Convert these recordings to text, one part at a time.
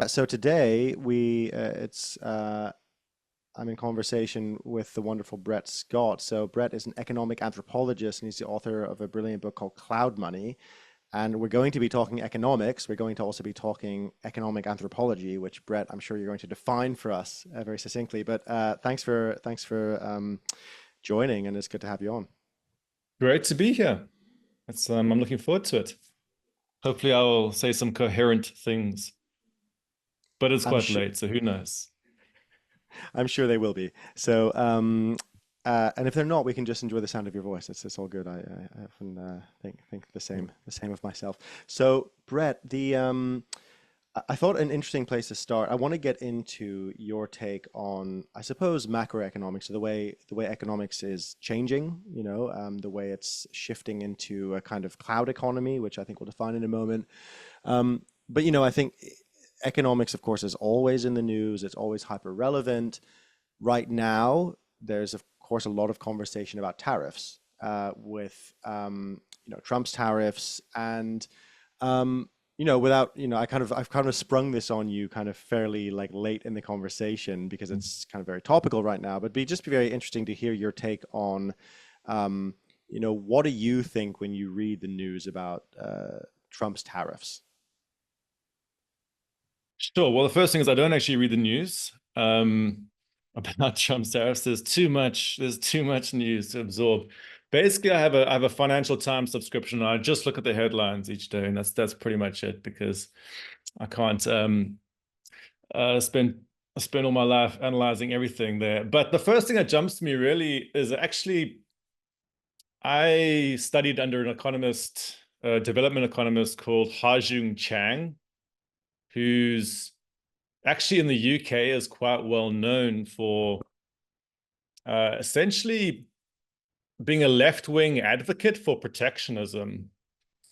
So today I'm in conversation with the wonderful Brett Scott. So Brett is an economic anthropologist and he's the author of a brilliant book called Cloud Money. And we're going to be talking economics. We're going to also be talking economic anthropology, which Brett, I'm sure you're going to define for us very succinctly. But thanks for joining, and it's good to have you on. Great to be here. I'm looking forward to it. Hopefully, I'll say some coherent things, but it's I'm quite sure late, so who knows? I'm sure they will be. So and if they're not, we can just enjoy the sound of your voice. It's all good. I often think the same of myself. So Brett, I thought an interesting place to start. I want to get into your take on, I suppose, macroeconomics, so the way economics is changing. The way it's shifting into a kind of cloud economy, which I think we'll define in a moment. But I think economics, of course, is always in the news. It's always hyper relevant. Right now, there's of course a lot of conversation about tariffs with Trump's tariffs and without I've kind of sprung this on you kind of fairly like late in the conversation because it's kind of very topical right now. But be very interesting to hear your take on what do you think when you read the news about Trump's tariffs? Sure. Well, the first thing is I don't actually read the news about Trump's tariffs. There's too much. There's too much news to absorb. Basically, I have a Financial Times subscription, and I just look at the headlines each day, and that's pretty much it because I can't spend all my life analyzing everything there. But the first thing that jumps to me really is actually I studied under an economist, a development economist called Ha-Joon Chang, who's actually in the UK is quite well known for essentially being a left-wing advocate for protectionism.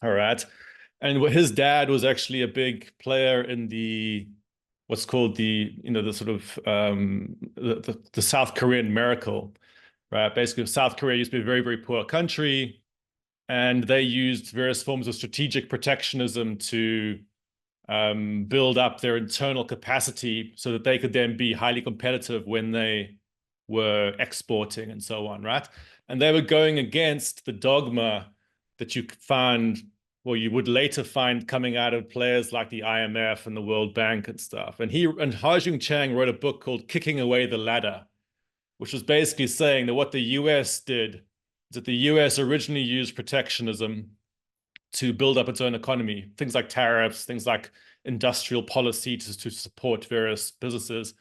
All right. And his dad was actually a big player in the what's called the sort of the South Korean miracle, right? Basically, South Korea used to be a very, very poor country, and they used various forms of strategic protectionism to build up their internal capacity so that they could then be highly competitive when they were exporting and so on, right? And they were going against the dogma that you find, well, you would later find coming out of players like the IMF and the World Bank and stuff. And Ha-Joon Chang wrote a book called Kicking Away the Ladder, which was basically saying that what the US did is that the US originally used protectionism to build up its own economy, things like tariffs, things like industrial policy to support various businesses.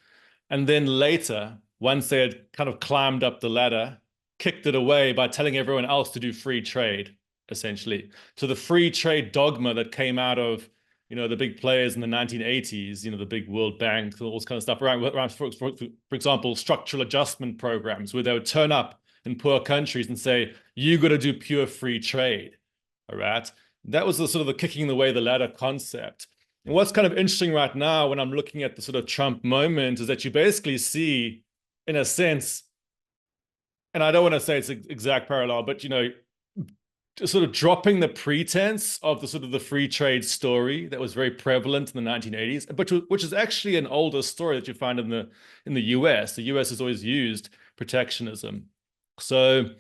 And then later, once they had kind of climbed up the ladder, kicked it away by telling everyone else to do free trade, essentially. So the free trade dogma that came out of the big players in the 1980s, the big World Bank, all this kind of stuff, around for example, structural adjustment programs, where they would turn up in poor countries and say, you got to do pure free trade. All right. That was the sort of the kicking the way the ladder concept. And what's kind of interesting right now when I'm looking at the sort of Trump moment is that you basically see, in a sense, and I don't want to say it's an exact parallel, but sort of dropping the pretense of the sort of the free trade story that was very prevalent in the 1980s, but which is actually an older story that you find in the US. The US has always used protectionism. So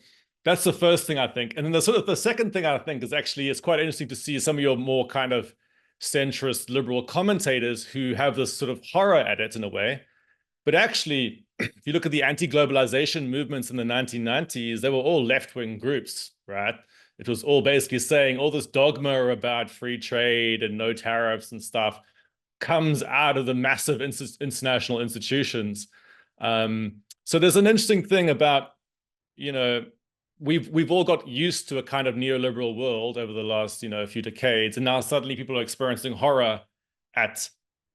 that's the first thing I think. And then the second thing I think is actually it's quite interesting to see some of your more kind of centrist liberal commentators who have this sort of horror at it in a way. But actually, if you look at the anti-globalization movements in the 1990s, they were all left-wing groups, right? It was all basically saying all this dogma about free trade and no tariffs and stuff comes out of the massive international institutions. So there's an interesting thing about, we've all got used to a kind of neoliberal world over the last few decades, and now suddenly people are experiencing horror at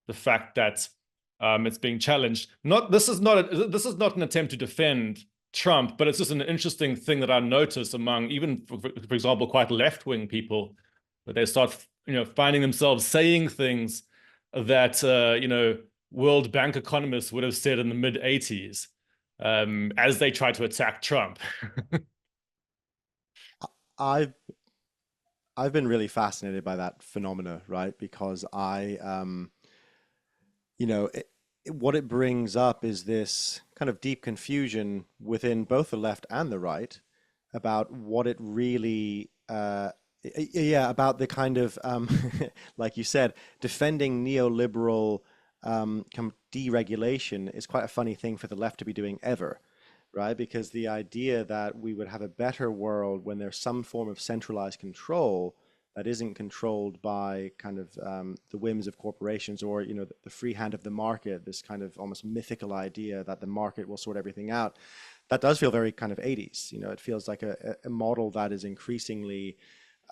the fact that it's being challenged. This is not an attempt to defend Trump, but it's just an interesting thing that I notice among even, for example, quite left-wing people, that they start finding themselves saying things that World Bank economists would have said in the mid-80s as they try to attack Trump. I've I've been really fascinated by that phenomena, right? Because I you know, what it brings up is this kind of deep confusion within both the left and the right about what it really, yeah, about the kind of, like you said, defending neoliberal deregulation is quite a funny thing for the left to be doing ever, right? Because the idea that we would have a better world when there's some form of centralized control that isn't controlled by kind of the whims of corporations or the free hand of the market, this kind of almost mythical idea that the market will sort everything out. That does feel very kind of 80s. It feels like a model that is increasingly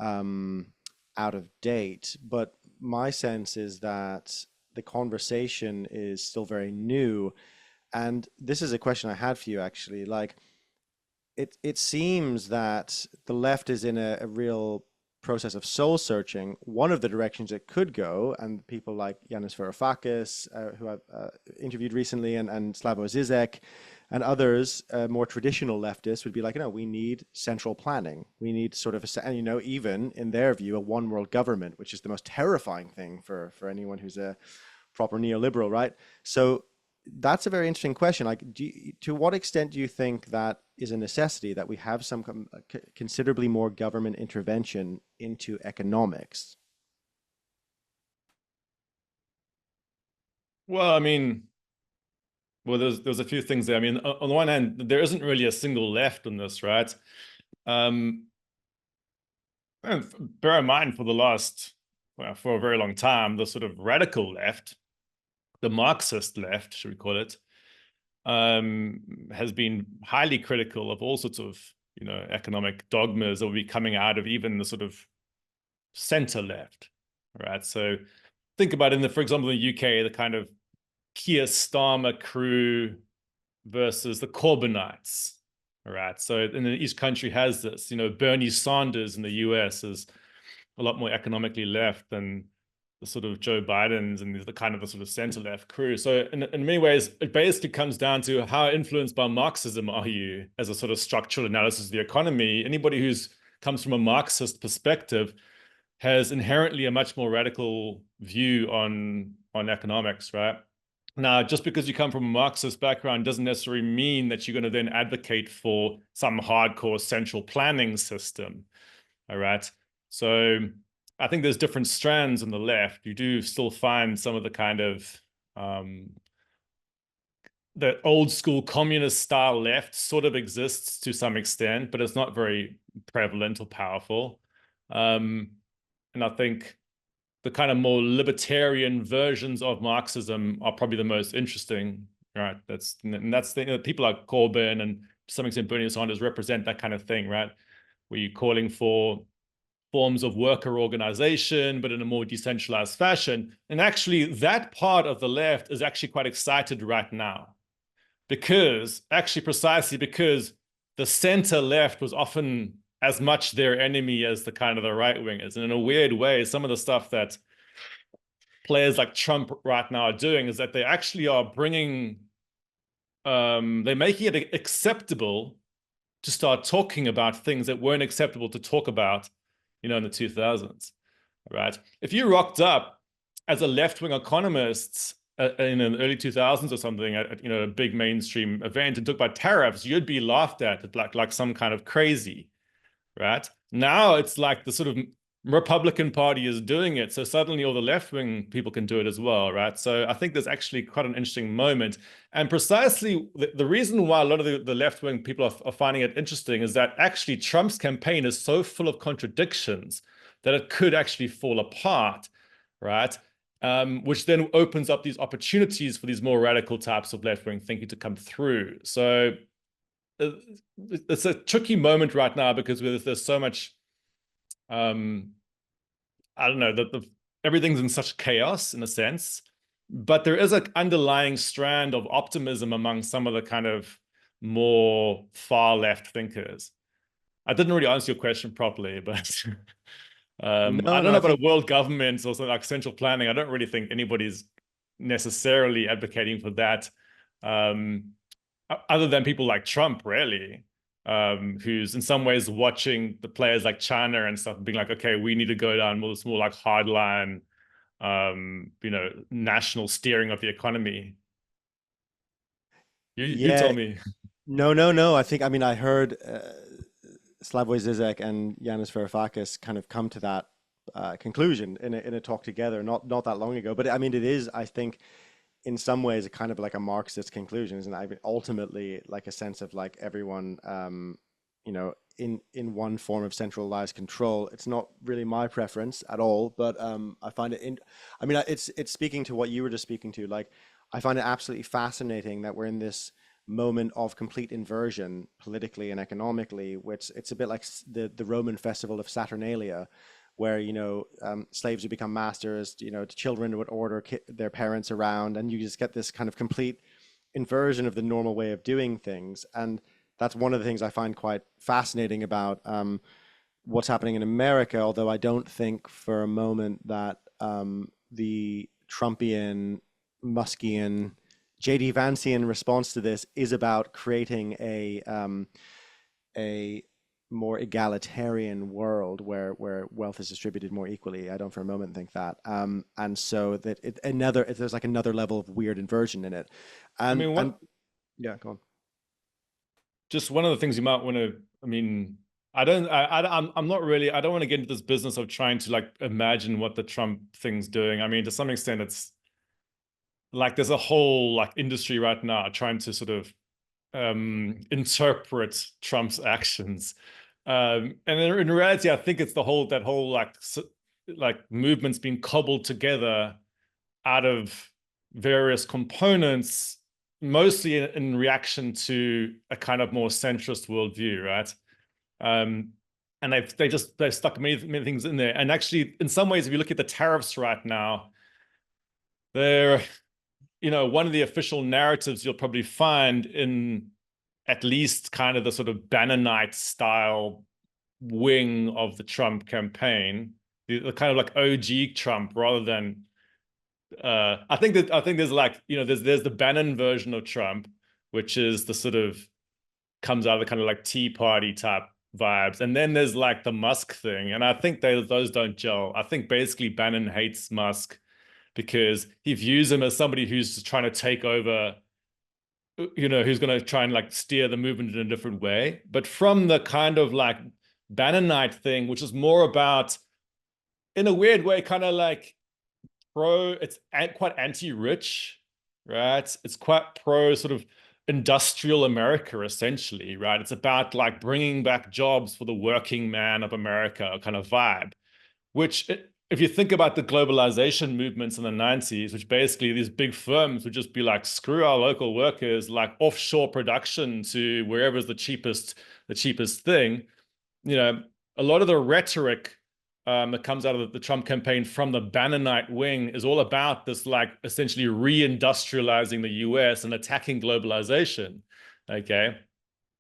out of date. But my sense is that the conversation is still very new. And this is a question I had for you actually. Like, it seems that the left is in a real process of soul searching. One of the directions it could go, and people like Yanis Varoufakis, who I've interviewed recently, and Slavoj Zizek, and others, more traditional leftists, would be like, we need central planning. We need sort of and even in their view, a one world government, which is the most terrifying thing for anyone who's a proper neoliberal, right? So that's a very interesting question. Like, to what extent do you think that is a necessity, that we have some considerably more government intervention into economics? Well, I mean, well, there's a few things there. I mean, on the one hand, there isn't really a single left on this, right? And bear in mind, for the last, well, for a very long time, the sort of radical left, the Marxist left, should we call it, has been highly critical of all sorts of, economic dogmas that will be coming out of even the sort of center left, right? So think about for example, in the UK, the kind of Keir Starmer crew versus the Corbynites, right? So and then each country has this, Bernie Sanders in the US is a lot more economically left than the sort of Joe Biden's and the kind of the sort of center left crew. So in many ways, it basically comes down to how influenced by Marxism are you as a sort of structural analysis of the economy. Anybody who's comes from a Marxist perspective has inherently a much more radical view on economics, right? Now, just because you come from a Marxist background doesn't necessarily mean that you're going to then advocate for some hardcore central planning system, all right? So I think there's different strands on the left. You do still find some of the kind of the old school communist style left sort of exists to some extent, but it's not very prevalent or powerful. And I think the kind of more libertarian versions of Marxism are probably the most interesting, right? That's people like Corbyn and to some extent Bernie Sanders represent that kind of thing, right? Where you're calling for forms of worker organization, but in a more decentralized fashion. And actually, that part of the left is actually quite excited right now precisely because the center left was often as much their enemy as the kind of the right wingers. And in a weird way, some of the stuff that players like Trump right now are doing is that they actually are bringing, they're making it acceptable to start talking about things that weren't acceptable to talk about, in the 2000s, right? If you rocked up as a left-wing economist in the early 2000s or something at a big mainstream event and talked about tariffs, you'd be laughed at like some kind of crazy, right? Now it's like the sort of Republican Party is doing it, so suddenly all the left-wing people can do it as well, right? So I think there's actually quite an interesting moment. And precisely the reason why a lot of the left-wing people are finding it interesting is that actually Trump's campaign is so full of contradictions that it could actually fall apart, right? Which then opens up these opportunities for these more radical types of left-wing thinking to come through. So it's a tricky moment right now because there's so much I don't know, everything's in such chaos in a sense, but there is an underlying strand of optimism among some of the kind of more far left thinkers. I didn't really answer your question properly, but I No, don't no, know I about think a world government or something like central planning. I don't really think anybody's necessarily advocating for that, other than people like Trump, really, who's in some ways watching the players like China and stuff, being like, okay, we need to go down this more like hardline national steering of the economy. You Yeah, tell me. no. I mean, I heard Slavoj Zizek and Yanis Varoufakis kind of come to that conclusion in a talk together, not that long ago. But I mean, it is, I think, in some ways, a kind of like a Marxist conclusion, isn't it? I mean, ultimately, like a sense of like everyone, in one form of centralized control. It's not really my preference at all, but I find it in. I mean, it's speaking to what you were just speaking to. Like, I find it absolutely fascinating that we're in this moment of complete inversion politically and economically, which it's a bit like the Roman festival of Saturnalia, where slaves would become masters, children would order their parents around, and you just get this kind of complete inversion of the normal way of doing things. And that's one of the things I find quite fascinating about what's happening in America, although I don't think for a moment that the Trumpian, Muskian, JD Vancian response to this is about creating a more egalitarian world where wealth is distributed more equally. I don't for a moment think that. And so that there's like another level of weird inversion in it. I And mean, and what yeah, go on. just one of the things you might want to, I mean, I don't, I'm not really, I don't want to get into this business of trying to like imagine what the Trump thing's doing. I mean, to some extent, it's like there's a whole like industry right now trying to sort of interpret Trump's actions. And in reality, I think it's that whole like movement's been cobbled together out of various components, mostly in reaction to a kind of more centrist worldview, right? And they've stuck many things in there. And actually, in some ways, if you look at the tariffs right now, they're one of the official narratives you'll probably find in at least kind of the sort of Bannonite style wing of the Trump campaign, the kind of like OG Trump rather than I think there's like there's the Bannon version of Trump, which is the sort of comes out of the kind of like Tea Party type vibes, and then there's like the Musk thing, and I think those don't gel. I think basically Bannon hates Musk because he views him as somebody who's trying to take over, who's going to try and like steer the movement in a different way. But from the kind of like Bannonite thing, which is more about, in a weird way, kind of like it's quite anti-rich, right? It's quite pro sort of industrial America, essentially, right? It's about like bringing back jobs for the working man of America kind of vibe, which if you think about the globalization movements in the 90s, which basically these big firms would just be like, screw our local workers, like offshore production to wherever's the cheapest thing. A lot of the rhetoric that comes out of the Trump campaign from the Bannonite wing is all about this, like essentially reindustrializing the US and attacking globalization. Okay.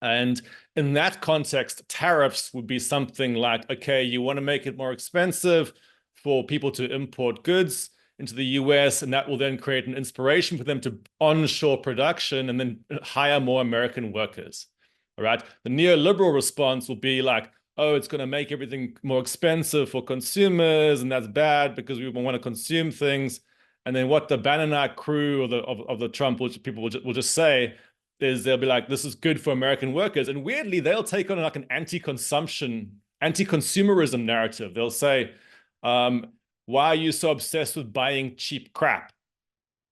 And in that context, tariffs would be something like, okay, you want to make it more expensive for people to import goods into the US, and that will then create an inspiration for them to onshore production and then hire more American workers. All right. The neoliberal response will be like, oh, it's going to make everything more expensive for consumers, and that's bad because we want to consume things. And then what the Bannonite crew of the Trump people will just say is they'll be like, this is good for American workers. And weirdly, they'll take on like an anti-consumerism narrative. They'll say, why are you so obsessed with buying cheap crap?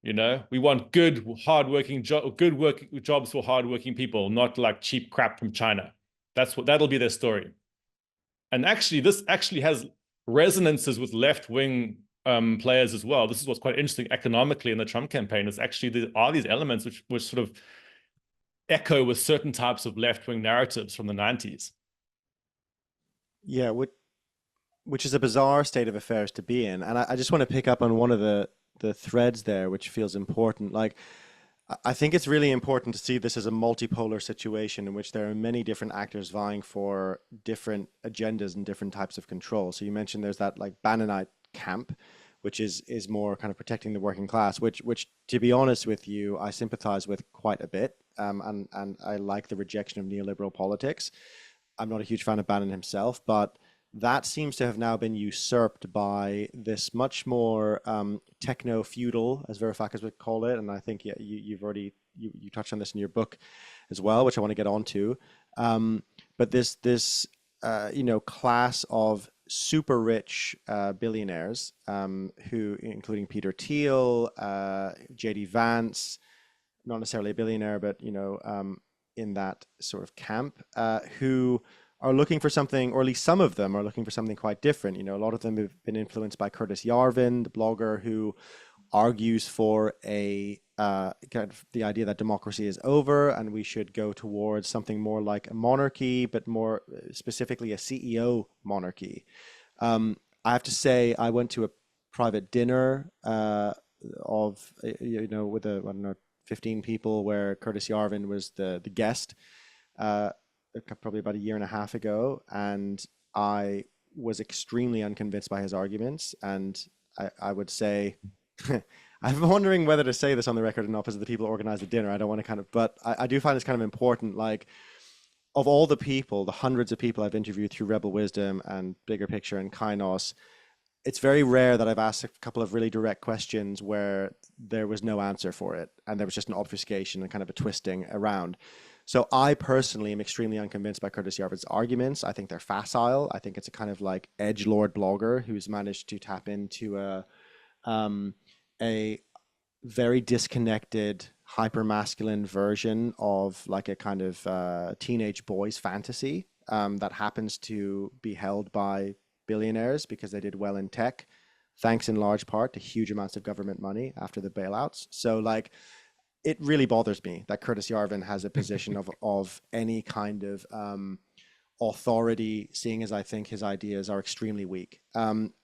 We want good, hardworking jobs for hardworking people, not like cheap crap from China. That'll be their story. And actually, this actually has resonances with left-wing players as well. This is what's quite interesting economically in the Trump campaign, is actually there are these elements which sort of echo with certain types of left-wing narratives from the 90s. Yeah, which is a bizarre state of affairs to be in. And I just want to pick up on one of the threads there, which feels important. Like, I think it's really important to see this as a multipolar situation in which there are many different actors vying for different agendas and different types of control. So you mentioned there's that like Bannonite camp, which is more kind of protecting the working class, which to be honest with you, I sympathize with quite a bit. And I like the rejection of neoliberal politics. I'm not a huge fan of Bannon himself, but that seems to have now been usurped by this much more techno-feudal, as Varoufakis would call it. And I think yeah, you've already you touched on this in your book as well, which I want to get onto. But this class of super rich billionaires, who, including Peter Thiel, JD Vance, not necessarily a billionaire, but in that sort of camp, who are looking for something, or at least some of them are looking for something quite different. A lot of them have been influenced by Curtis Yarvin, the blogger who argues for a kind of the idea that democracy is over and we should go towards something more like a monarchy, but more specifically a CEO monarchy. I have to say, I went to a private dinner of with I don't know, 15 people, where Curtis Yarvin was the guest, probably about a year and a half ago, and I was extremely unconvinced by his arguments. And I would say, I'm wondering whether to say this on the record or not, because of the people who organized the dinner. I don't want to but I do find this kind of important. Like, of all the people, the hundreds of people I've interviewed through Rebel Wisdom and Bigger Picture and Kainos, it's very rare that I've asked a couple of really direct questions where there was no answer for it, and there was just an obfuscation and kind of a twisting around. So I personally am extremely unconvinced by Curtis Yarvin's arguments. I think they're facile. I think it's a kind of like edgelord blogger who's managed to tap into a very disconnected, hyper-masculine version of like a kind of teenage boy's fantasy that happens to be held by billionaires because they did well in tech, thanks in large part to huge amounts of government money after the bailouts. So like, it really bothers me that Curtis Yarvin has a position of any kind of authority, seeing as I think his ideas are extremely weak.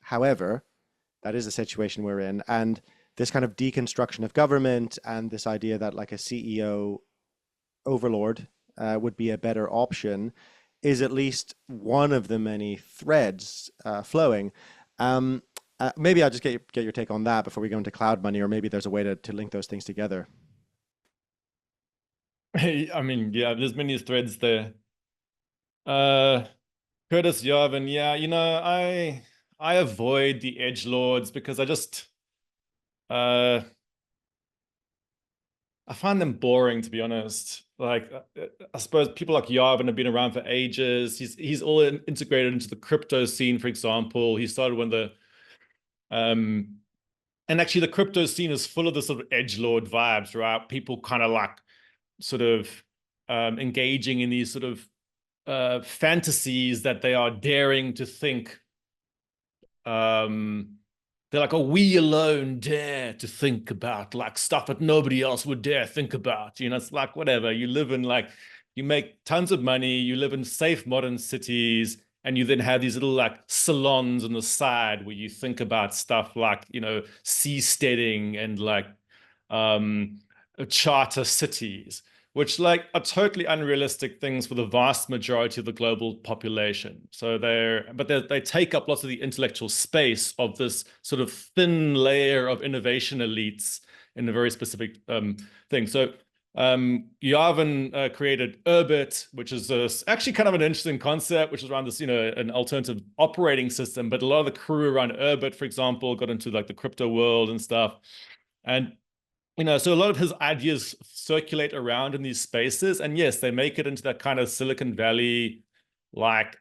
However, that is the situation we're in. And this kind of deconstruction of government and this idea that like a CEO overlord would be a better option is at least one of the many threads flowing. Maybe I'll just get your take on that before we go into cloud money, or maybe there's a way to link those things together. I mean, yeah, there's many threads there. Curtis Yarvin, yeah, I avoid the edgelords because I find them boring, to be honest. Like, I suppose people like Yarvin have been around for ages. He's all integrated into the crypto scene, for example. He started when and actually the crypto scene is full of the sort of edgelord vibes, right? People kind of like sort of engaging in these sort of fantasies that they are daring to think. They're like, oh, we alone dare to think about like stuff that nobody else would dare think about. It's like, whatever. You live in like, you make tons of money, you live in safe modern cities, and you then have these little like salons on the side where you think about stuff like, seasteading and like charter cities, which like are totally unrealistic things for the vast majority of the global population. So they take up lots of the intellectual space of this sort of thin layer of innovation elites in a very specific thing. So Yarvin created Urbit, which is actually kind of an interesting concept, which is around this, an alternative operating system. But a lot of the crew around Urbit, for example, got into like the crypto world and stuff. And so a lot of his ideas circulate around in these spaces, and yes, they make it into that kind of Silicon Valley, like,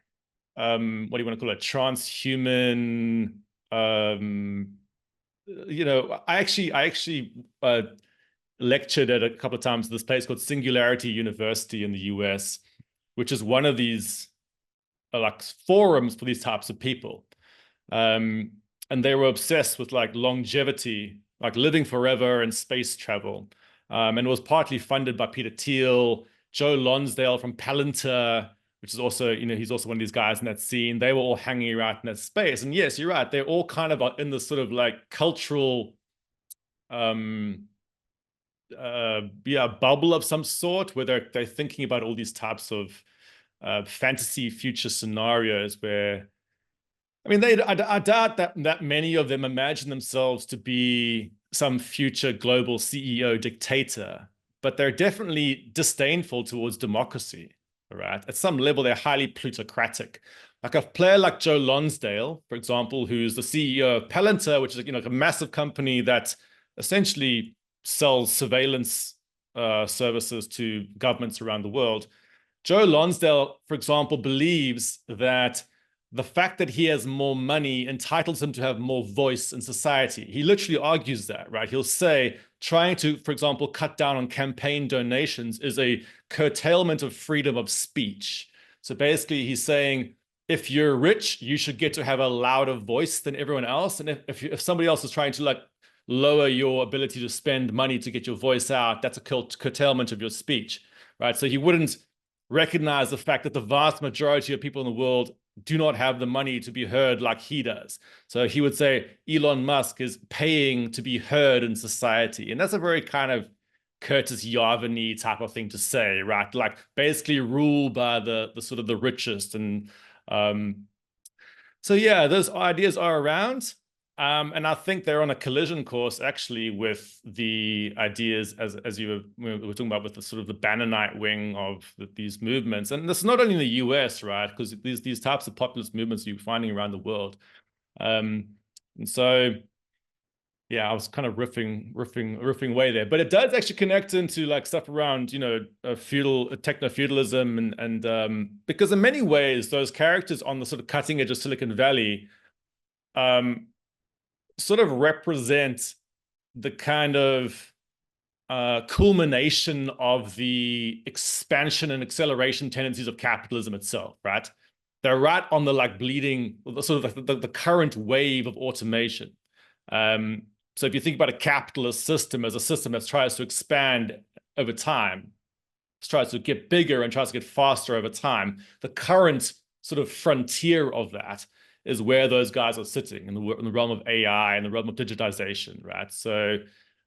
what do you want to call it, transhuman. I actually lectured at a couple of times at this place called Singularity University in the US, which is one of these like forums for these types of people, and they were obsessed with like longevity, like living forever and space travel. And it was partly funded by Peter Thiel, Joe Lonsdale from Palantir, which is also, he's also one of these guys in that scene. They were all hanging around in that space. And yes, you're right. They're all kind of in this sort of like cultural, bubble of some sort, where they're thinking about all these types of fantasy future scenarios where, I mean, I doubt that many of them imagine themselves to be some future global CEO dictator, but they're definitely disdainful towards democracy. right? At some level, they're highly plutocratic. Like a player like Joe Lonsdale, for example, who's the CEO of Palantir, which is like a massive company that essentially sells surveillance services to governments around the world. Joe Lonsdale, for example, believes that the fact that he has more money entitles him to have more voice in society. He literally argues that, right? He'll say trying to, for example, cut down on campaign donations is a curtailment of freedom of speech. So basically, he's saying if you're rich, you should get to have a louder voice than everyone else. And if somebody else is trying to like lower your ability to spend money to get your voice out, that's a curtailment of your speech, right? So he wouldn't recognize the fact that the vast majority of people in the world do not have the money to be heard like he does. So he would say Elon Musk is paying to be heard in society. And that's a very kind of Curtis Yarvin-y type of thing to say, right? Like basically rule by the sort of the richest. And so yeah, those ideas are around. And I think they're on a collision course actually with the ideas as we were talking about with the sort of the Bannonite wing of these movements. And this is not only in the US, right? Because these types of populist movements you're finding around the world. And so, yeah, I was kind of riffing way there, but it does actually connect into like stuff around, you know, techno-feudalism and because in many ways, those characters on the sort of cutting edge of Silicon Valley, sort of represent the kind of culmination of the expansion and acceleration tendencies of capitalism itself, right? They're right on the like bleeding, sort of the current wave of automation. So if you think about a capitalist system as a system that tries to expand over time, tries to get bigger and tries to get faster over time, the current sort of frontier of that is where those guys are sitting in the realm of AI and the realm of digitization, right? So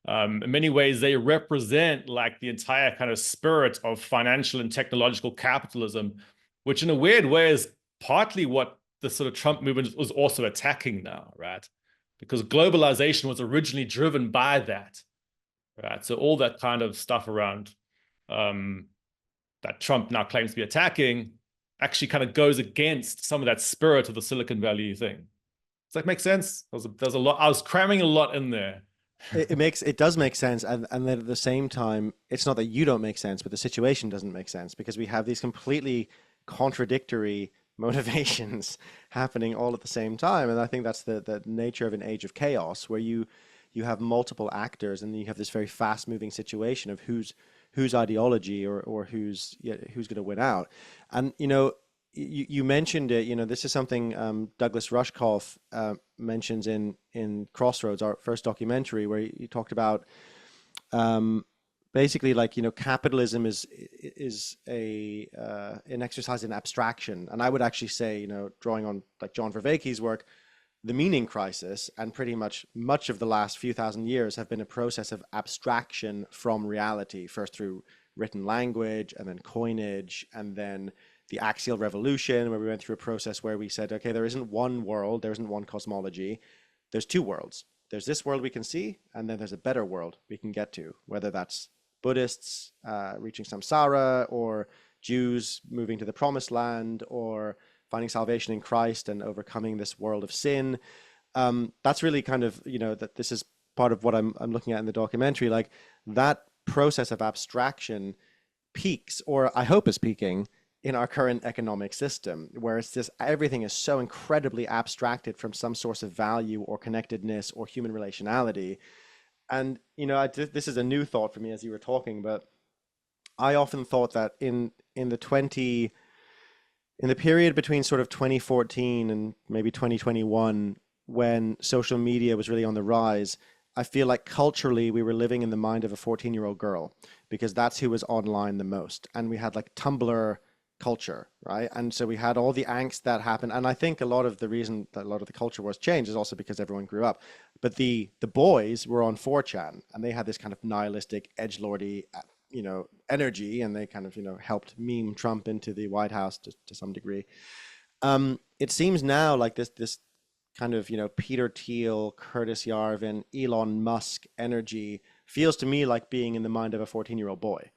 in many ways, they represent like the entire kind of spirit of financial and technological capitalism, which in a weird way is partly what the sort of Trump movement was also attacking now, right? Because globalization was originally driven by that, right? So all that kind of stuff around that Trump now claims to be attacking actually kind of goes against some of that spirit of the Silicon Valley thing. Does that make sense? There's a lot. I was cramming a lot in there. It does make sense, and then at the same time, it's not that you don't make sense, but the situation doesn't make sense because we have these completely contradictory motivations happening all at the same time, and I think that's the nature of an age of chaos where you have multiple actors and you have this very fast moving situation of whose ideology or who's going to win out. And you mentioned it. This is something Douglas Rushkoff mentions in Crossroads, our first documentary, where he talked about basically like capitalism is an exercise in abstraction. And I would actually say, drawing on like John Vervaeke's work, the meaning crisis and pretty much of the last few thousand years have been a process of abstraction from reality, first through written language and then coinage, and then the axial revolution, where we went through a process where we said, okay, there isn't one world, there isn't one cosmology, there's two worlds. There's this world we can see, and then there's a better world we can get to, whether that's Buddhists reaching samsara, or Jews moving to the promised land, or finding salvation in Christ and overcoming this world of sin. That's really kind of, that this is part of what I'm looking at in the documentary. Like that process of abstraction peaks, or I hope is peaking, in our current economic system, where it's just everything is so incredibly abstracted from some source of value or connectedness or human relationality. And, this is a new thought for me as you were talking, but I often thought that in the period between sort of 2014 and maybe 2021, when social media was really on the rise, I feel like culturally we were living in the mind of a 14-year-old girl, because that's who was online the most. And we had like Tumblr culture, right? And so we had all the angst that happened. And I think a lot of the reason that a lot of the culture was changed is also because everyone grew up. But the boys were on 4chan, and they had this kind of nihilistic, edgelordy, energy, and they kind of, helped meme Trump into the White House to some degree. It seems now like this kind of, Peter Thiel, Curtis Yarvin, Elon Musk energy feels to me like being in the mind of a 14-year-old boy,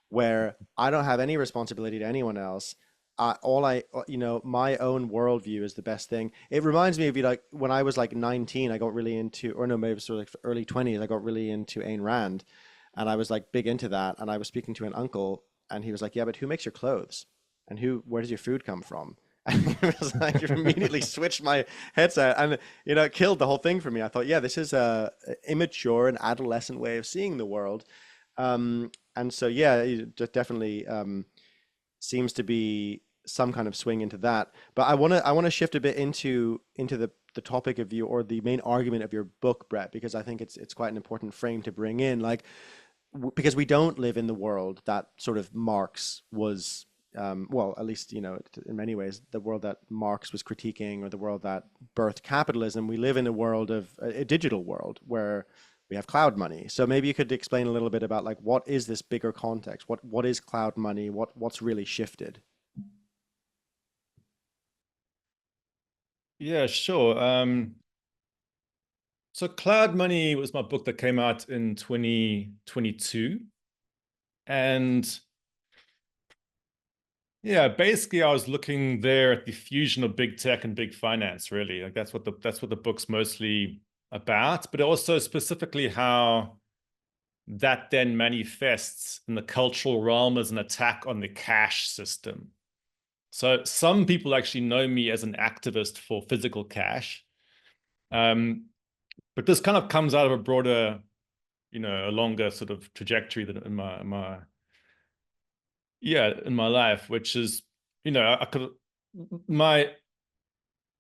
where I don't have any responsibility to anyone else. My own worldview is the best thing. It reminds me of you, like when I was like 19, I got really into, or no, maybe it was sort of like early 20s, I got really into Ayn Rand, and I was like big into that. And I was speaking to an uncle, and he was like, "Yeah, but who makes your clothes? And where does your food come from?" And it was like, you immediately switched my headset, and it killed the whole thing for me. I thought, yeah, this is a immature and adolescent way of seeing the world. And so, yeah, it definitely seems to be some kind of swing into that. But I want to shift a bit into the topic of you, or the main argument of your book, Brett, because I think it's quite an important frame to bring in. Like, because we don't live in the world that sort of Marx was, well, at least, in many ways, the world that Marx was critiquing, or the world that birthed capitalism. We live in a world of a digital world where we have cloud money. So maybe you could explain a little bit about, like, what is this bigger context? What is cloud money? What's really shifted? Yeah, sure. So Cloud Money was my book that came out in 2022. And yeah, basically I was looking there at the fusion of big tech and big finance, really. Like that's what the book's mostly about, but also specifically how that then manifests in the cultural realm as an attack on the cash system. So some people actually know me as an activist for physical cash. But this kind of comes out of a broader, a longer sort of trajectory that in my life, which is, my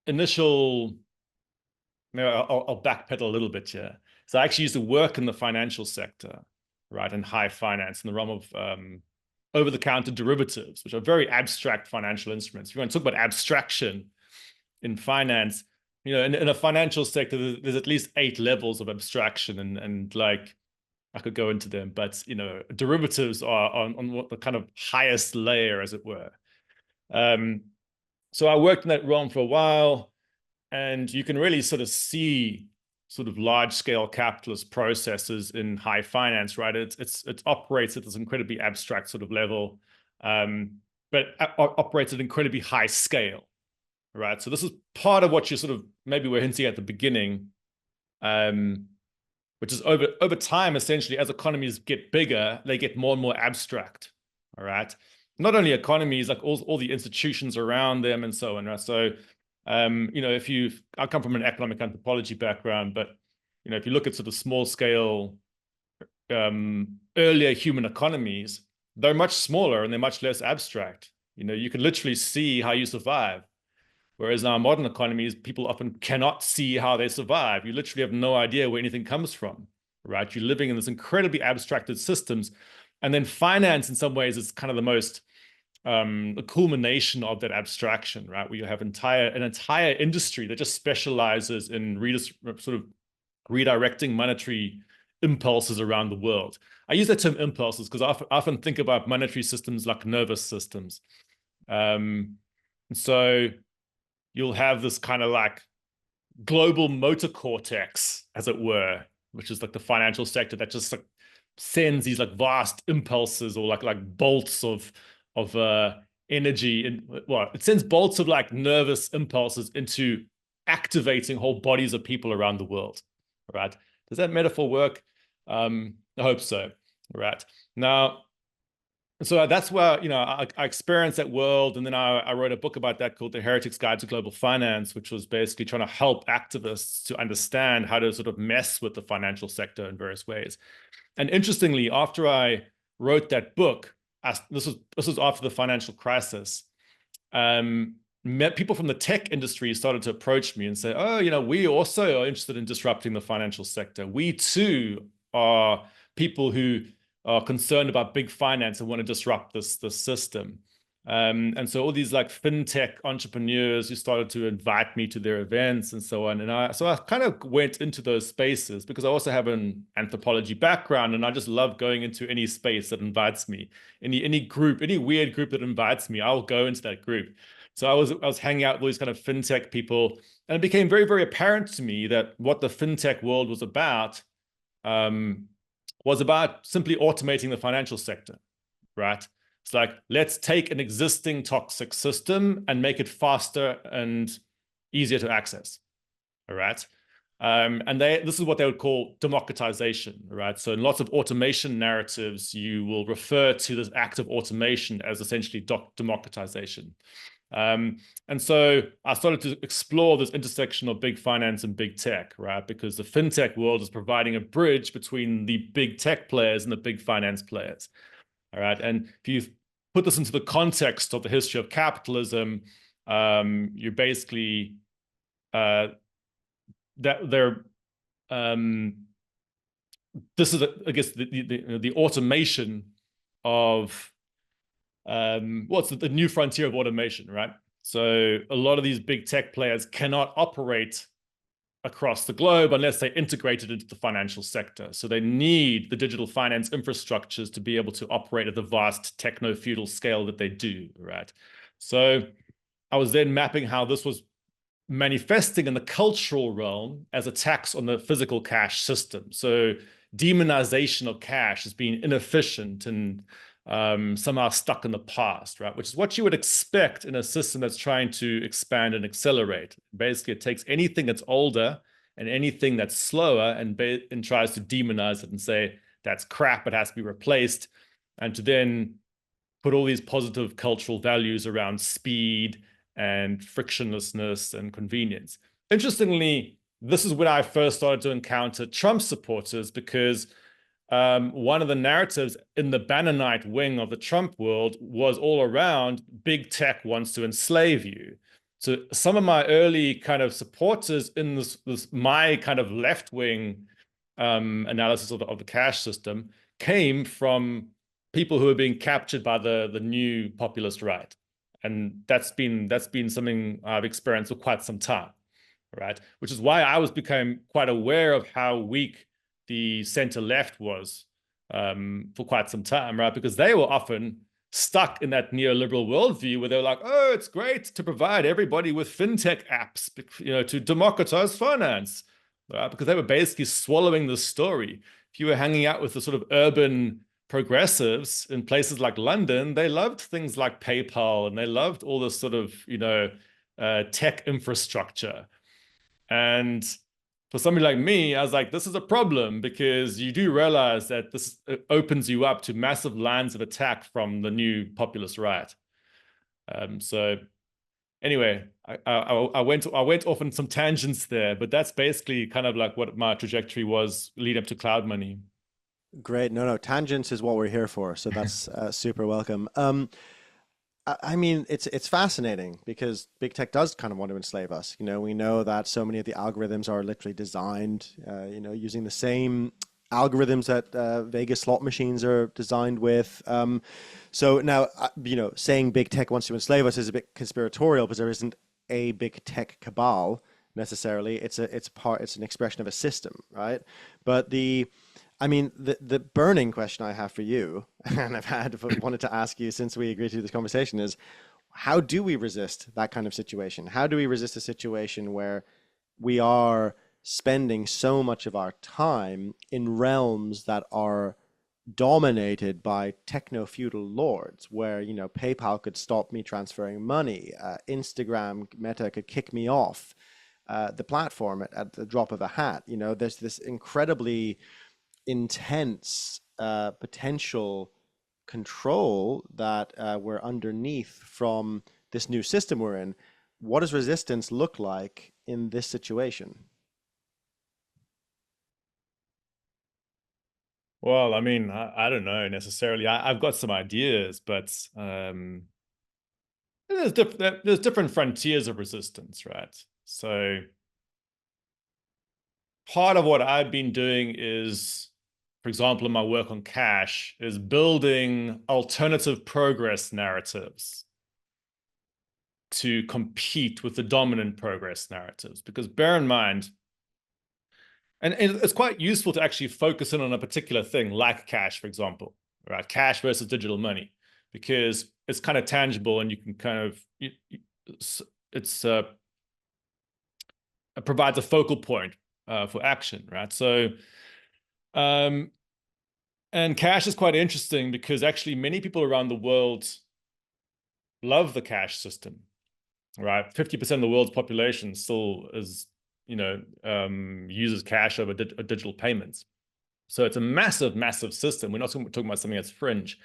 initial, I'll backpedal a little bit here. So I actually used to work in the financial sector, right, in high finance, in the realm of over-the-counter derivatives, which are very abstract financial instruments. If you want to talk about abstraction in finance, in a financial sector, there's at least 8 levels of abstraction, and like I could go into them, but derivatives are on what the kind of highest layer, as it were. So I worked in that realm for a while, and you can really sort of see sort of large-scale capitalist processes in high finance, right? It operates at this incredibly abstract sort of level, but operates at incredibly high scale, right? So this is part of what you sort of maybe were hinting at the beginning, which is over time, essentially, as economies get bigger, they get more and more abstract, all right? Not only economies, like all the institutions around them and so on, right? So, I come from an economic anthropology background, but, if you look at sort of small scale, earlier human economies, they're much smaller and they're much less abstract. You can literally see how you survive. Whereas in our modern economies, people often cannot see how they survive. You literally have no idea where anything comes from, right? You're living in this incredibly abstracted systems. And then finance, in some ways, is kind of the most the culmination of that abstraction, right? Where you have an entire industry that just specializes in sort of redirecting monetary impulses around the world. I use that term impulses because I often think about monetary systems like nervous systems. And so you'll have this kind of like global motor cortex, as it were, which is like the financial sector that just like sends these like vast impulses, or like bolts of energy, and well, it sends bolts of like nervous impulses into activating whole bodies of people around the world. Right? Does that metaphor work? I hope so. Right. Now, so that's where, I experienced that world. And then I wrote a book about that called The Heretic's Guide to Global Finance, which was basically trying to help activists to understand how to sort of mess with the financial sector in various ways. And interestingly, after I wrote that book, this was after the financial crisis, people from the tech industry started to approach me and say, oh, we also are interested in disrupting the financial sector. We too are people who are concerned about big finance and want to disrupt this system. And so all these like fintech entrepreneurs who started to invite me to their events and so on. And I kind of went into those spaces because I also have an anthropology background, and I just love going into any space that invites me. Any group, any weird group that invites me, I'll go into that group. So I was hanging out with these kind of fintech people, and it became very, very apparent to me that what the fintech world was about simply automating the financial sector, right? It's like, let's take an existing toxic system and make it faster and easier to access, all right? And this is what they would call democratization, right? So in lots of automation narratives, you will refer to this act of automation as essentially democratization. And so I started to explore this intersection of big finance and big tech, right? Because the fintech world is providing a bridge between the big tech players and the big finance players, all right? And if you put this into the context of the history of capitalism, you're basically this is, I guess, the automation of what's the new frontier of automation, right? So a lot of these big tech players cannot operate across the globe unless they integrate it into the financial sector. So they need the digital finance infrastructures to be able to operate at the vast techno-feudal scale that they do, right? So I was then mapping how this was manifesting in the cultural realm as attacks on the physical cash system. So demonization of cash has been inefficient and somehow stuck in the past, right? Which is what you would expect in a system that's trying to expand and accelerate. Basically, it takes anything that's older and anything that's slower and tries to demonize it and say, that's crap, it has to be replaced. And to then put all these positive cultural values around speed and frictionlessness and convenience. Interestingly, this is when I first started to encounter Trump supporters, because one of the narratives in the Bannerite wing of the Trump world was all around big tech wants to enslave you. So some of my early kind of supporters in this my kind of left-wing analysis of the cash system came from people who are being captured by the new populist right. And that's been something I've experienced for quite some time, right? Which is why I became quite aware of how weak the center left was for quite some time, right? Because they were often stuck in that neoliberal worldview where they were like, oh, it's great to provide everybody with fintech apps, you know, to democratize finance, right? Because they were basically swallowing the story. If you were hanging out with the sort of urban progressives in places like London, they loved things like PayPal and they loved all this sort of, you know, tech infrastructure. And for somebody like me, I was like, this is a problem, because you do realize that this opens you up to massive lines of attack from the new populist right. So anyway, I went off on some tangents there, but that's basically kind of like what my trajectory was leading up to Cloudmoney. Great. No, tangents is what we're here for. So that's super welcome. I mean, it's fascinating because big tech does kind of want to enslave us. You know, we know that so many of the algorithms are literally designed, you know, using the same algorithms that Vegas slot machines are designed with. So now, you know, saying big tech wants to enslave us is a bit conspiratorial because there isn't a big tech cabal necessarily. It's an expression of a system, right? But I mean, the burning question I have for you, and wanted to ask you since we agreed to this conversation, is how do we resist that kind of situation? How do we resist a situation where we are spending so much of our time in realms that are dominated by techno-feudal lords, where, you know, PayPal could stop me transferring money, Instagram, Meta could kick me off the platform at the drop of a hat. You know, there's this incredibly intense potential control that we're underneath from this new system we're in. What does resistance look like in this situation? Well, I mean, I don't know necessarily. I've got some ideas, but there's different frontiers of resistance, right? So part of what I've been doing is, for example, in my work on cash, is building alternative progress narratives to compete with the dominant progress narratives. Because bear in mind, and it's quite useful to actually focus in on a particular thing, like cash, for example, right? Cash versus digital money, because it's kind of tangible and you can kind of, it provides a focal point for action, right? So And cash is quite interesting because actually many people around the world love the cash system, right? 50% of the world's population still is, uses cash over digital payments. So it's a massive, massive system. We're not talking about something that's fringe.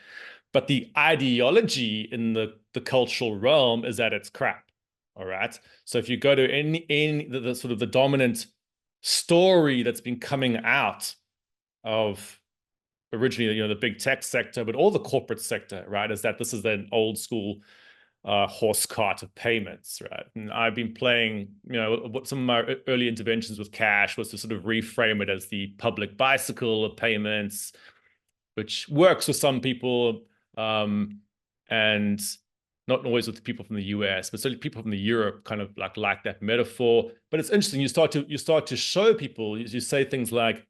But the ideology in the cultural realm is that it's crap. All right. So if you go to any the sort of the dominant story that's been coming out of originally, the big tech sector, but all the corporate sector, right, is that this is an old school horse cart of payments, right? And I've been playing, what some of my early interventions with cash was to sort of reframe it as the public bicycle of payments, which works with some people, and not always with people from the US, but certainly people from the Europe kind of like that metaphor. But it's interesting. You start to show people. You say things like,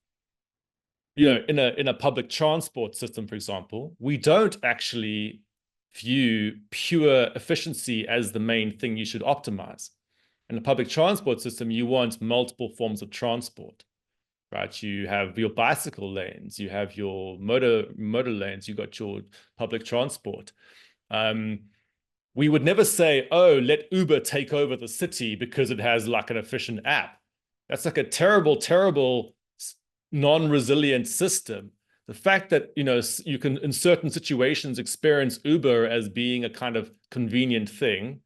in a public transport system, for example, we don't actually view pure efficiency as the main thing you should optimize. In a public transport system, you want multiple forms of transport, right? You have your bicycle lanes, you have your motor lanes, you got your public transport. We would never say, oh, let Uber take over the city because it has like an efficient app. That's like a terrible, terrible non-resilient system. The fact that, you can, in certain situations, experience Uber as being a kind of convenient thing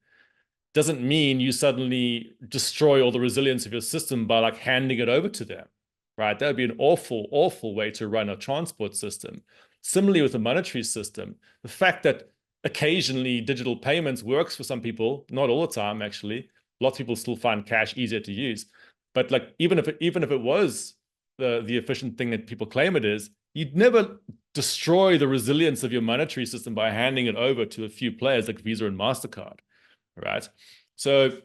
doesn't mean you suddenly destroy all the resilience of your system by like handing it over to them, right? That would be an awful, awful way to run a transport system. Similarly with the monetary system, the fact that occasionally digital payments works for some people, not all the time, actually. Lots of people still find cash easier to use. But like, even if it was the efficient thing that people claim it is, you'd never destroy the resilience of your monetary system by handing it over to a few players like Visa and MasterCard, right? So,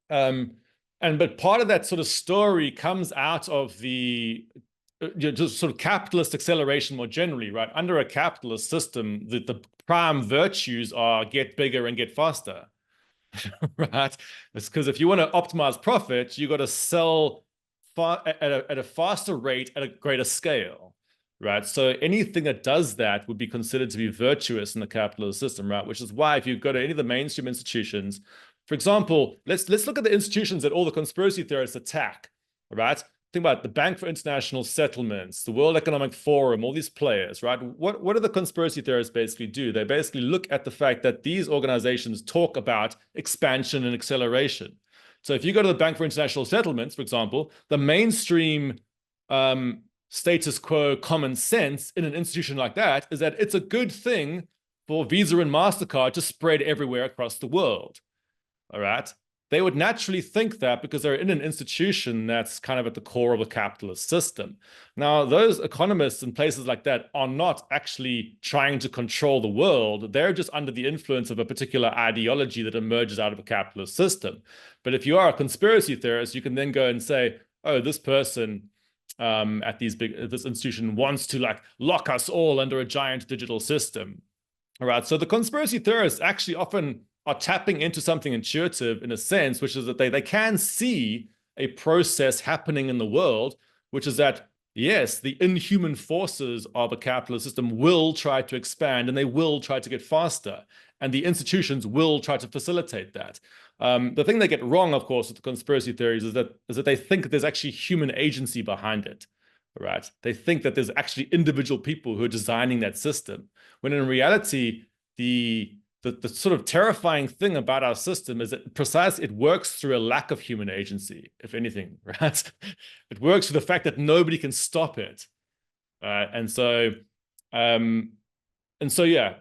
but part of that sort of story comes out of the just sort of capitalist acceleration more generally, right? Under a capitalist system, the prime virtues are get bigger and get faster, right? It's because if you want to optimize profit, you got to sell at a faster rate at a greater scale, right? So anything that does that would be considered to be virtuous in the capitalist system, right? Which is why if you go to any of the mainstream institutions, for example, let's look at the institutions that all the conspiracy theorists attack, right? Think about the Bank for International Settlements, the World Economic Forum, all these players, right? What do the conspiracy theorists basically do? They basically look at the fact that these organizations talk about expansion and acceleration. So if you go to the Bank for International Settlements, for example, the mainstream status quo common sense in an institution like that is that it's a good thing for Visa and MasterCard to spread everywhere across the world. All right. They would naturally think that because they're in an institution that's kind of at the core of a capitalist system. Now, those economists in places like that are not actually trying to control the world. They're just under the influence of a particular ideology that emerges out of a capitalist system. But if you are a conspiracy theorist, you can then go and say, oh, this person at this institution wants to like lock us all under a giant digital system. All right. So the conspiracy theorists actually often are tapping into something intuitive in a sense, which is that they can see a process happening in the world, which is that, yes, the inhuman forces of a capitalist system will try to expand and they will try to get faster. And the institutions will try to facilitate that. The thing they get wrong, of course, with the conspiracy theories is that they think that there's actually human agency behind it, right? They think that there's actually individual people who are designing that system, when in reality, the sort of terrifying thing about our system is that precisely it works through a lack of human agency, if anything, right? It works through the fact that nobody can stop it. And so, yeah,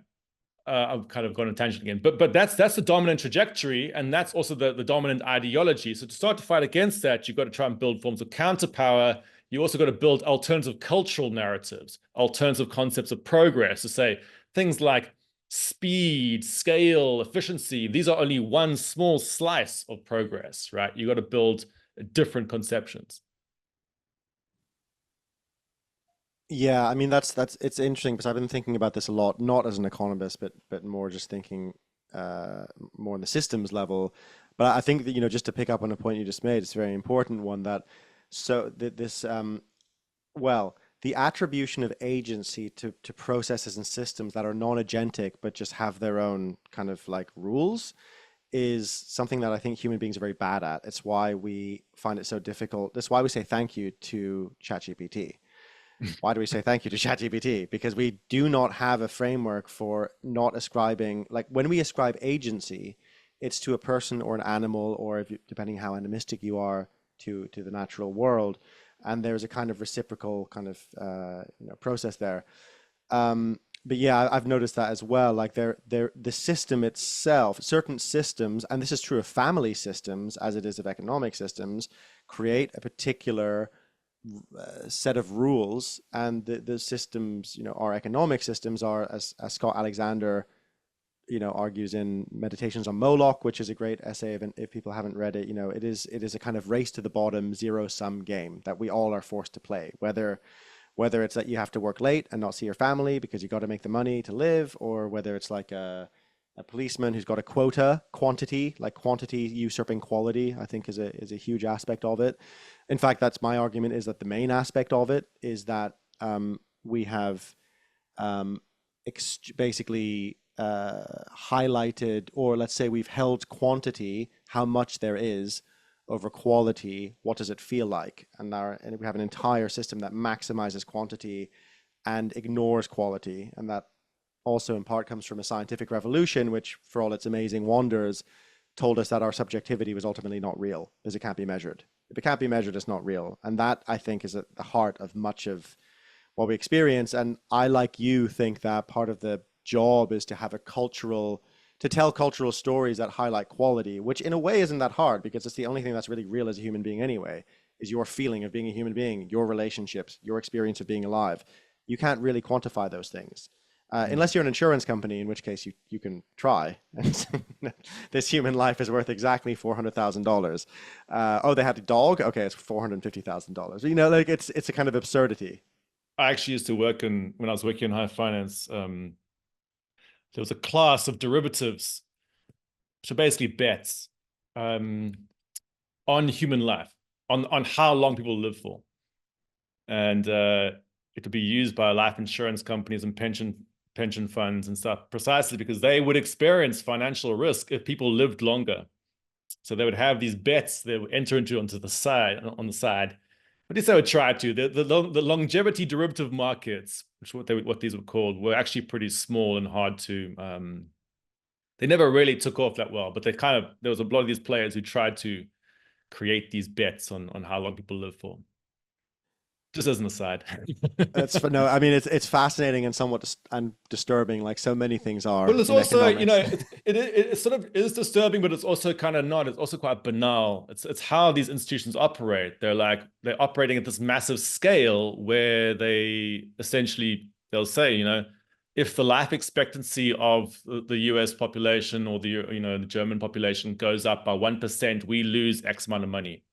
I've kind of gone on a tangent again, but that's the dominant trajectory, and that's also the dominant ideology. So to start to fight against that, you've got to try and build forms of counterpower. You also got to build alternative cultural narratives, alternative concepts of progress, to say things like speed, scale, efficiency. These are only one small slice of progress, right? You got to build different conceptions. Yeah, I mean it's interesting because I've been thinking about this a lot, not as an economist, but more just thinking more on the systems level. But I think that, just to pick up on a point you just made, it's a very important one that so this well, the attribution of agency to processes and systems that are non-agentic but just have their own kind of like rules is something that I think human beings are very bad at. It's why we find it so difficult. That's why we say thank you to ChatGPT. Why do we say thank you to ChatGPT? Because we do not have a framework for not ascribing, like when we ascribe agency, it's to a person or an animal, or if you, depending how animistic you are, to the natural world. And there's a kind of reciprocal kind of process there. But yeah, I've noticed that as well. Like the system itself, certain systems, and this is true of family systems as it is of economic systems, create a particular set of rules, and the systems, our economic systems are, as Scott Alexander, argues in Meditations on Moloch, which is a great essay. If people haven't read it, it is a kind of race to the bottom, zero-sum game that we all are forced to play, whether it's that you have to work late and not see your family because you got to make the money to live, or whether it's like a policeman who's got a quantity usurping quality, I think is a huge aspect of it. In fact, that's my argument, is that the main aspect of it is that we have basically highlighted, or let's say we've held quantity, how much there is, over quality. What does it feel like? And we have an entire system that maximizes quantity and ignores quality. And that also in part comes from a scientific revolution, which for all its amazing wonders told us that our subjectivity was ultimately not real, because it can't be measured. If it can't be measured, it's not real. And that, I think, is at the heart of much of what we experience. And I, like you, think that part of the job is to tell cultural stories that highlight quality, which in a way isn't that hard, because it's the only thing that's really real as a human being anyway, is your feeling of being a human being, your relationships, your experience of being alive. You can't really quantify those things. Unless you're an insurance company, in which case you can try. This human life is worth exactly $400,000. Oh, they had a dog? Okay, it's $450,000. Like it's a kind of absurdity. I actually used to work when I was working in high finance, there was a class of derivatives, so basically bets on human life, on how long people live for. And it could be used by life insurance companies and pension funds and stuff, precisely because they would experience financial risk if people lived longer. So they would have these bets they would enter into on the side. At least they would try to. The longevity derivative markets, which what these were called, were actually pretty small and hard to. They never really took off that well, but there was a lot of these players who tried to create these bets on how long people live for. Just as an aside. No, I mean it's fascinating and somewhat disturbing, like so many things are. Well, it's also, it sort of is disturbing, but it's also kind of not. It's also quite banal. It's how these institutions operate. They're operating at this massive scale where they'll say, if the life expectancy of the US population or the German population goes up by 1%, we lose X amount of money.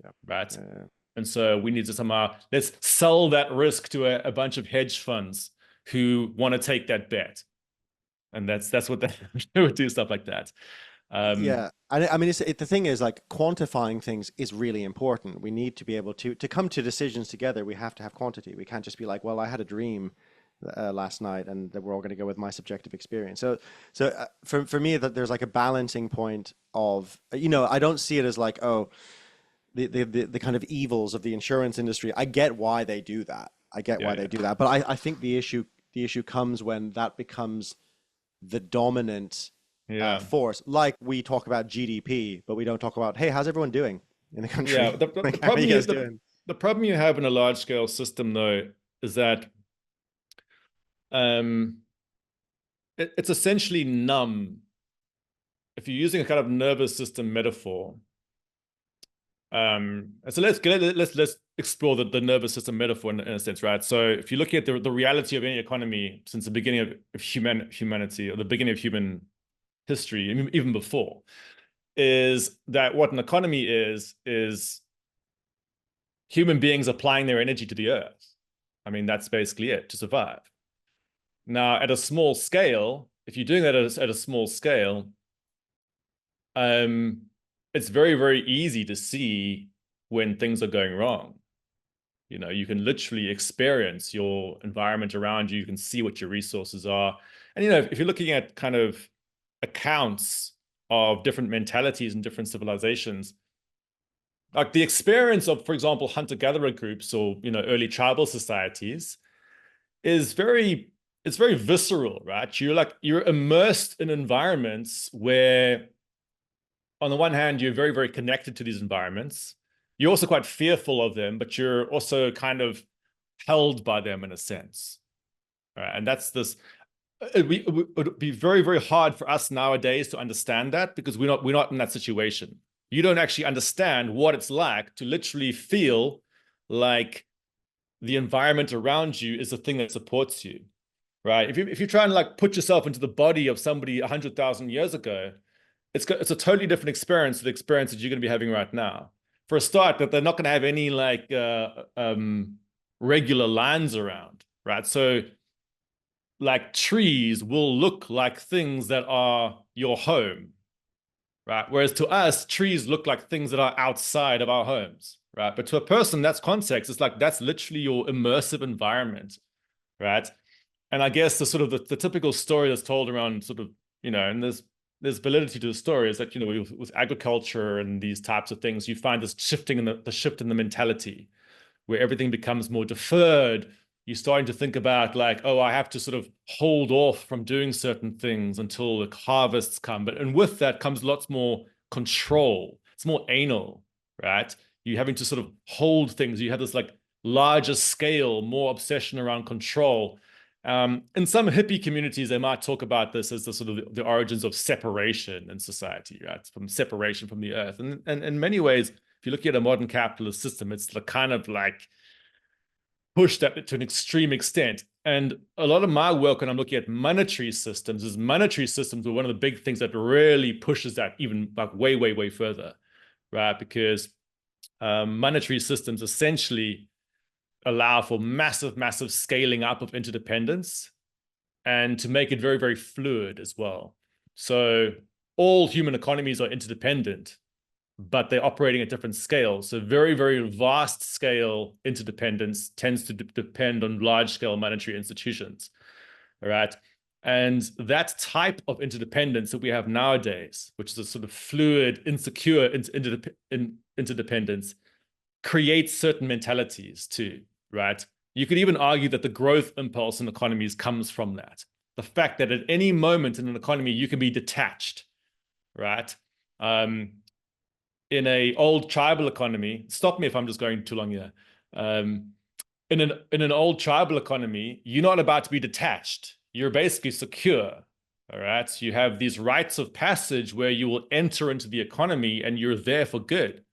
Yeah. Right. Yeah. And so we need to let's sell that risk to a bunch of hedge funds who want to take that bet. And that's what they would do, stuff like that. Yeah. I mean, the thing is, like, quantifying things is really important. We need to be able to come to decisions together. We have to have quantity. We can't just be like, well, I had a dream last night and that we're all going to go with my subjective experience. So for me, that there's like a balancing point of, I don't see it as like, oh, the kind of evils of the insurance industry. I get why they do that. But I think the issue comes when that becomes the dominant force. Like we talk about GDP, but we don't talk about, hey, how's everyone doing in the country? Yeah, the problem you have in a large scale system, though, is that it's essentially numb. If you're using a kind of nervous system metaphor. So let's explore the nervous system metaphor in a sense, right? So if you're looking at the reality of any economy since the beginning of humanity, or the beginning of human history, even before, is that what an economy is human beings applying their energy to the earth. I mean, that's basically it, to survive. Now, at a small scale, if you're doing that at a small scale, it's very, very easy to see when things are going wrong. You know, you can literally experience your environment around you. You can see what your resources are. And, you know, if you're looking at kind of accounts of different mentalities and different civilizations, like the experience of, for example, hunter-gatherer groups or, you know, early tribal societies is it's very visceral, right? You're immersed in environments where, on the one hand, you're very, very connected to these environments. You're also quite fearful of them, but you're also kind of held by them in a sense. Right? And that's this. It would be very, very hard for us nowadays to understand that, because we're not in that situation. You don't actually understand what it's like to literally feel like the environment around you is the thing that supports you, right? If you try and like put yourself into the body of somebody 100,000 years ago, it's a totally different experience to the experience that you're going to be having right now. For a start, that they're not going to have any like regular lands around, right? So like trees will look like things that are your home, right? Whereas to us, trees look like things that are outside of our homes, right? But to a person, that's context. It's like that's literally your immersive environment, right? And I guess the sort of the typical story that's told around sort of, you know, and there's validity to the story, is that, you know, with agriculture and these types of things, you find this shifting in the shift in the mentality, where everything becomes more deferred. You're starting to think about like, oh, I have to sort of hold off from doing certain things until the harvests come. And with that comes lots more control. It's more anal, right? You're having to sort of hold things. You have this like larger scale, more obsession around control. In some hippie communities, they might talk about this as the sort of the origins of separation in society, right? From separation from the earth. And in many ways, if you look at a modern capitalist system, it's the kind of like pushed that to an extreme extent. And a lot of my work when I'm looking at monetary systems is monetary systems are one of the big things that really pushes that even like way, way, way further, right? Because monetary systems essentially allow for massive, massive scaling up of interdependence and to make it very, very fluid as well. So all human economies are interdependent, but they're operating at different scales. So very, very vast scale interdependence tends to depend on large scale monetary institutions. All right. And that type of interdependence that we have nowadays, which is a sort of fluid, insecure interdependence, creates certain mentalities too, right? You could even argue that the growth impulse in economies comes from that. The fact that at any moment in an economy, you can be detached, right? In a old tribal economy, stop me if I'm just going too long here. In an old tribal economy, you're not about to be detached. You're basically secure. All right. You have these rites of passage where you will enter into the economy and you're there for good.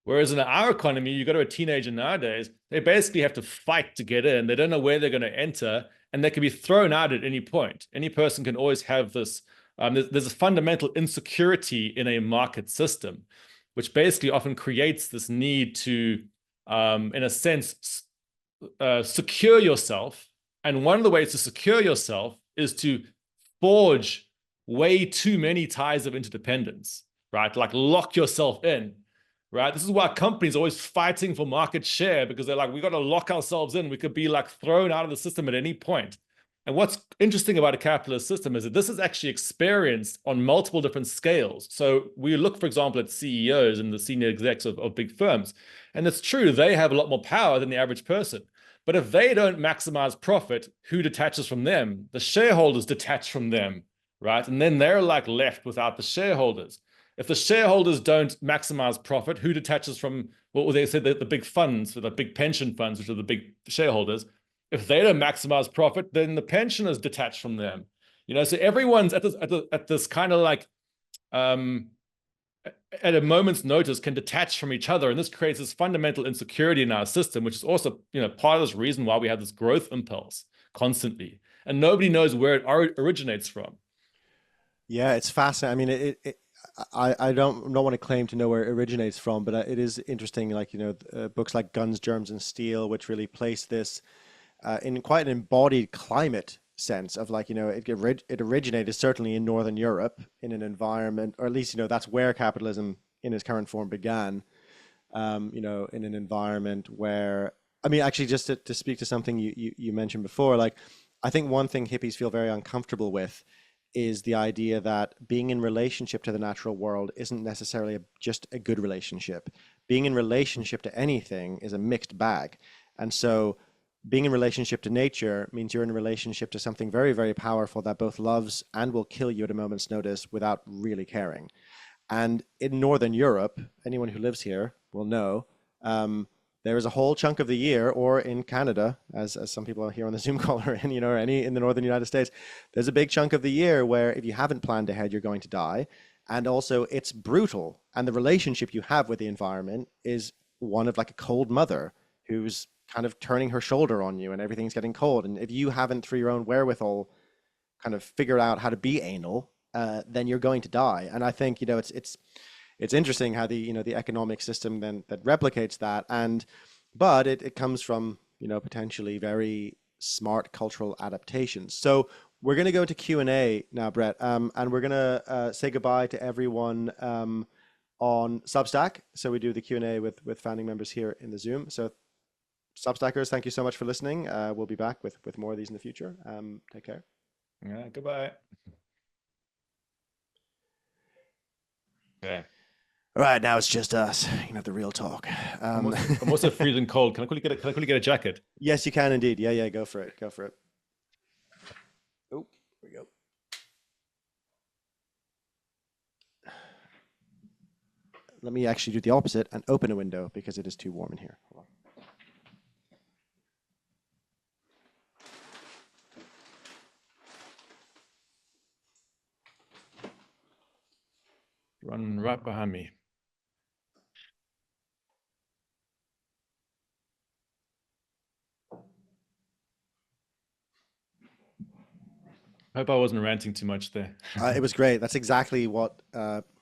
Whereas in our economy, you go to a teenager nowadays, they basically have to fight to get in. They don't know where they're going to enter, and they can be thrown out at any point. Any person can always have this. There's a fundamental insecurity in a market system, which basically often creates this need to, in a sense, secure yourself. And one of the ways to secure yourself is to forge way too many ties of interdependence, right? Like lock yourself in, right? This is why companies are always fighting for market share, because they're like, we got to lock ourselves in. We could be like thrown out of the system at any point. And what's interesting about a capitalist system is that this is actually experienced on multiple different scales. So we look, for example, at CEOs and the senior execs of big firms. And it's true, they have a lot more power than the average person. But if they don't maximize profit, who detaches from them? The shareholders detach from them, right? And then they're like left without the shareholders. If the shareholders don't maximize profit, who detaches from what they said, the big funds, the big pension funds, which are the big shareholders? If they don't maximize profit, then the pensioners detach from them. You know, so everyone's at this kind of like at a moment's notice can detach from each other, and this creates this fundamental insecurity in our system, which is also, you know, part of this reason why we have this growth impulse constantly, and nobody knows where it originates from. Yeah, it's fascinating. I mean, I don't want to claim to know where it originates from, but it is interesting. Like, you know, books like Guns, Germs, and Steel, which really place this in quite an embodied climate sense of, like, you know, it originated certainly in Northern Europe in an environment, or at least, you know, that's where capitalism in its current form began. You know, in an environment where, I mean, actually, just to speak to something you mentioned before, like, I think one thing hippies feel very uncomfortable with is the idea that being in relationship to the natural world isn't necessarily just a good relationship. Being in relationship to anything is a mixed bag. And so being in relationship to nature means you're in a relationship to something very, very powerful that both loves and will kill you at a moment's notice without really caring. And in Northern Europe, anyone who lives here will know, there is a whole chunk of the year, or in Canada, as some people here on the Zoom call are in, or any in the Northern United States, there's a big chunk of the year where if you haven't planned ahead, you're going to die. And also it's brutal. And the relationship you have with the environment is one of like a cold mother who's kind of turning her shoulder on you and everything's getting cold. And if you haven't, through your own wherewithal, kind of figured out how to be anal, then you're going to die. And I think, it's interesting how the economic system then that replicates that, but it comes from potentially very smart cultural adaptations. So we're going to go into Q&A now, Brett, and we're going to say goodbye to everyone on Substack. So we do the Q&A with founding members here in the Zoom. So Substackers, thank you so much for listening. We'll be back with more of these in the future. Take care. Yeah, goodbye. Okay. All right, now it's just us. The real talk. I'm also freezing cold. Can I quickly get a jacket? Yes, you can indeed. Yeah, go for it. Oh, here we go. Let me actually do the opposite and open a window because it is too warm in here. Hold on. Run right behind me. I hope I wasn't ranting too much there. It was great. That's exactly what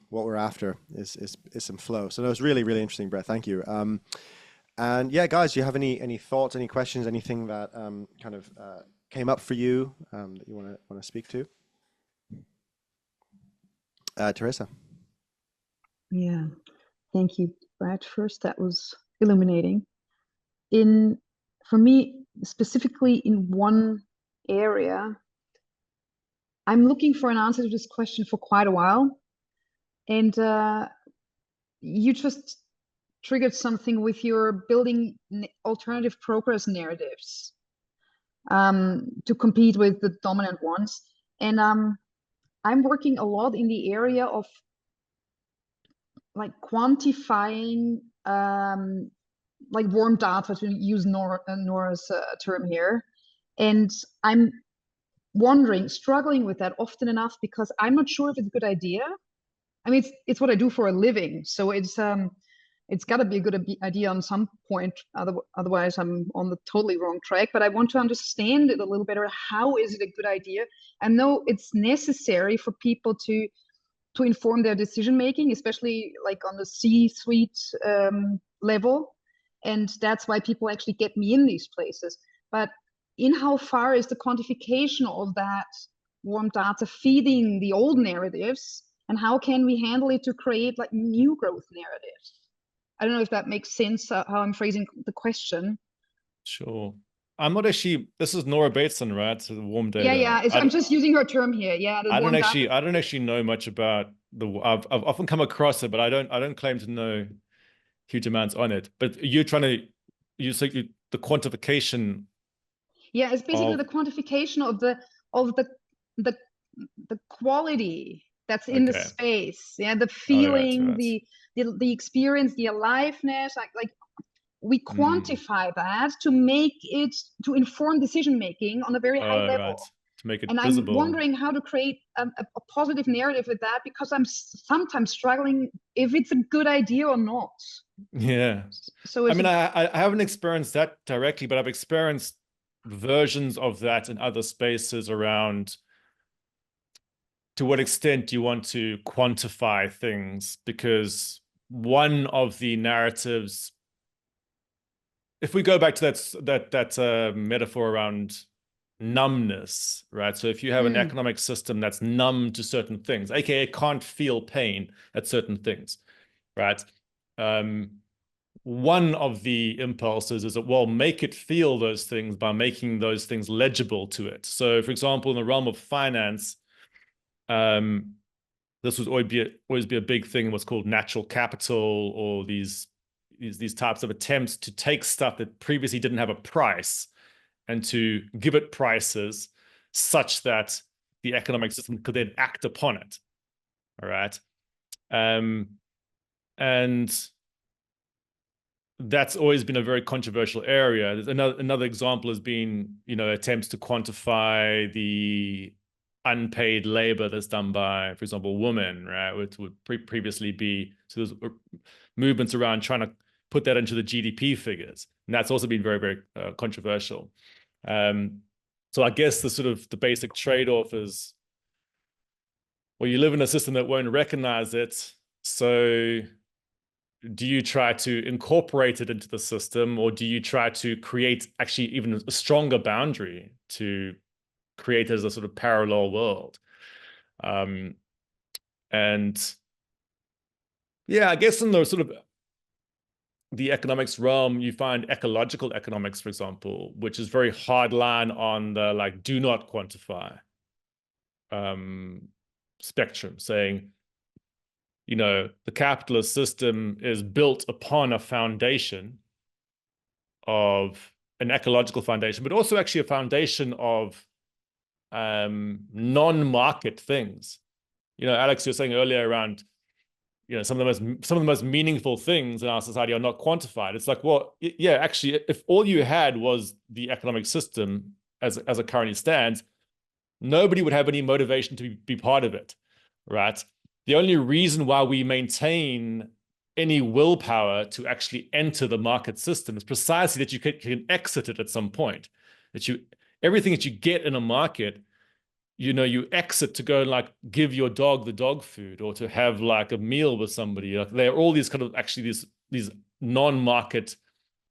we're after is some flow. So that was really, really interesting, Brett. Thank you. And yeah, guys, do you have any thoughts, any questions, anything that kind of came up for you that you want to speak to? Teresa. Yeah, thank you, Brett. First, that was illuminating. For me, specifically in one area, I'm looking for an answer to this question for quite a while. And you just triggered something with your building alternative progress narratives to compete with the dominant ones. And I'm working a lot in the area of like quantifying like warm data, to use Nora's term here. And I'm struggling with that often enough because I'm not sure if it's a good idea. I mean, it's what I do for a living, so it's got to be a good idea on some point. Otherwise, I'm on the totally wrong track. But I want to understand it a little better. How is it a good idea? I know it's necessary for people to inform their decision making, especially like on the C-suite level, and that's why people actually get me in these places. But in how far is the quantification of that warm data feeding the old narratives, and how can we handle it to create like new growth narratives? I don't know if that makes sense, how I'm phrasing the question. Sure. I'm not actually, this is Nora Bateson, right? So the warm data. Yeah. I'm just using her term here. Yeah. I don't actually know much about I've often come across it, but I don't claim to know huge amounts on it. But you're trying to the quantification. Yeah, it's basically the quantification of the quality that's in the space. Yeah, the feeling, right. the experience, the aliveness, like we quantify that to inform decision making on a very high level. Right. To make it and visible. I'm wondering how to create a positive narrative with that, because I'm sometimes struggling if it's a good idea or not. Yeah. So I mean, I haven't experienced that directly, but I've experienced versions of that in other spaces around to what extent you want to quantify things, because one of the narratives, if we go back to that metaphor around numbness, right? So if you have an economic system that's numb to certain things, aka can't feel pain at certain things, right? one of the impulses is that, well, make it feel those things by making those things legible to it. So, for example, in the realm of finance, this would always be a big thing, what's called natural capital, or these types of attempts to take stuff that previously didn't have a price and to give it prices such that the economic system could then act upon it. All right. And that's always been a very controversial area. Another example has been, attempts to quantify the unpaid labor that's done by, for example, women, right? Which would previously be, so there's movements around trying to put that into the GDP figures. And that's also been very, very controversial. So I guess the basic trade-off is, well, you live in a system that won't recognize it. So do you try to incorporate it into the system, or do you try to create actually even a stronger boundary to create as a sort of parallel world? And yeah, I guess in the economics realm, you find ecological economics, for example, which is very hard line on the do not quantify spectrum, saying, the capitalist system is built upon a foundation of an ecological foundation, but also actually a foundation of non-market things. Alex, you were saying earlier around, some of the most meaningful things in our society are not quantified. It's like, well, yeah, actually, if all you had was the economic system as it currently stands, nobody would have any motivation to be part of it, right? The only reason why we maintain any willpower to actually enter the market system is precisely that you can exit it at some point. Everything that you get in a market, you exit to go and give your dog the dog food, or to have a meal with somebody. There are all these kind of actually these non-market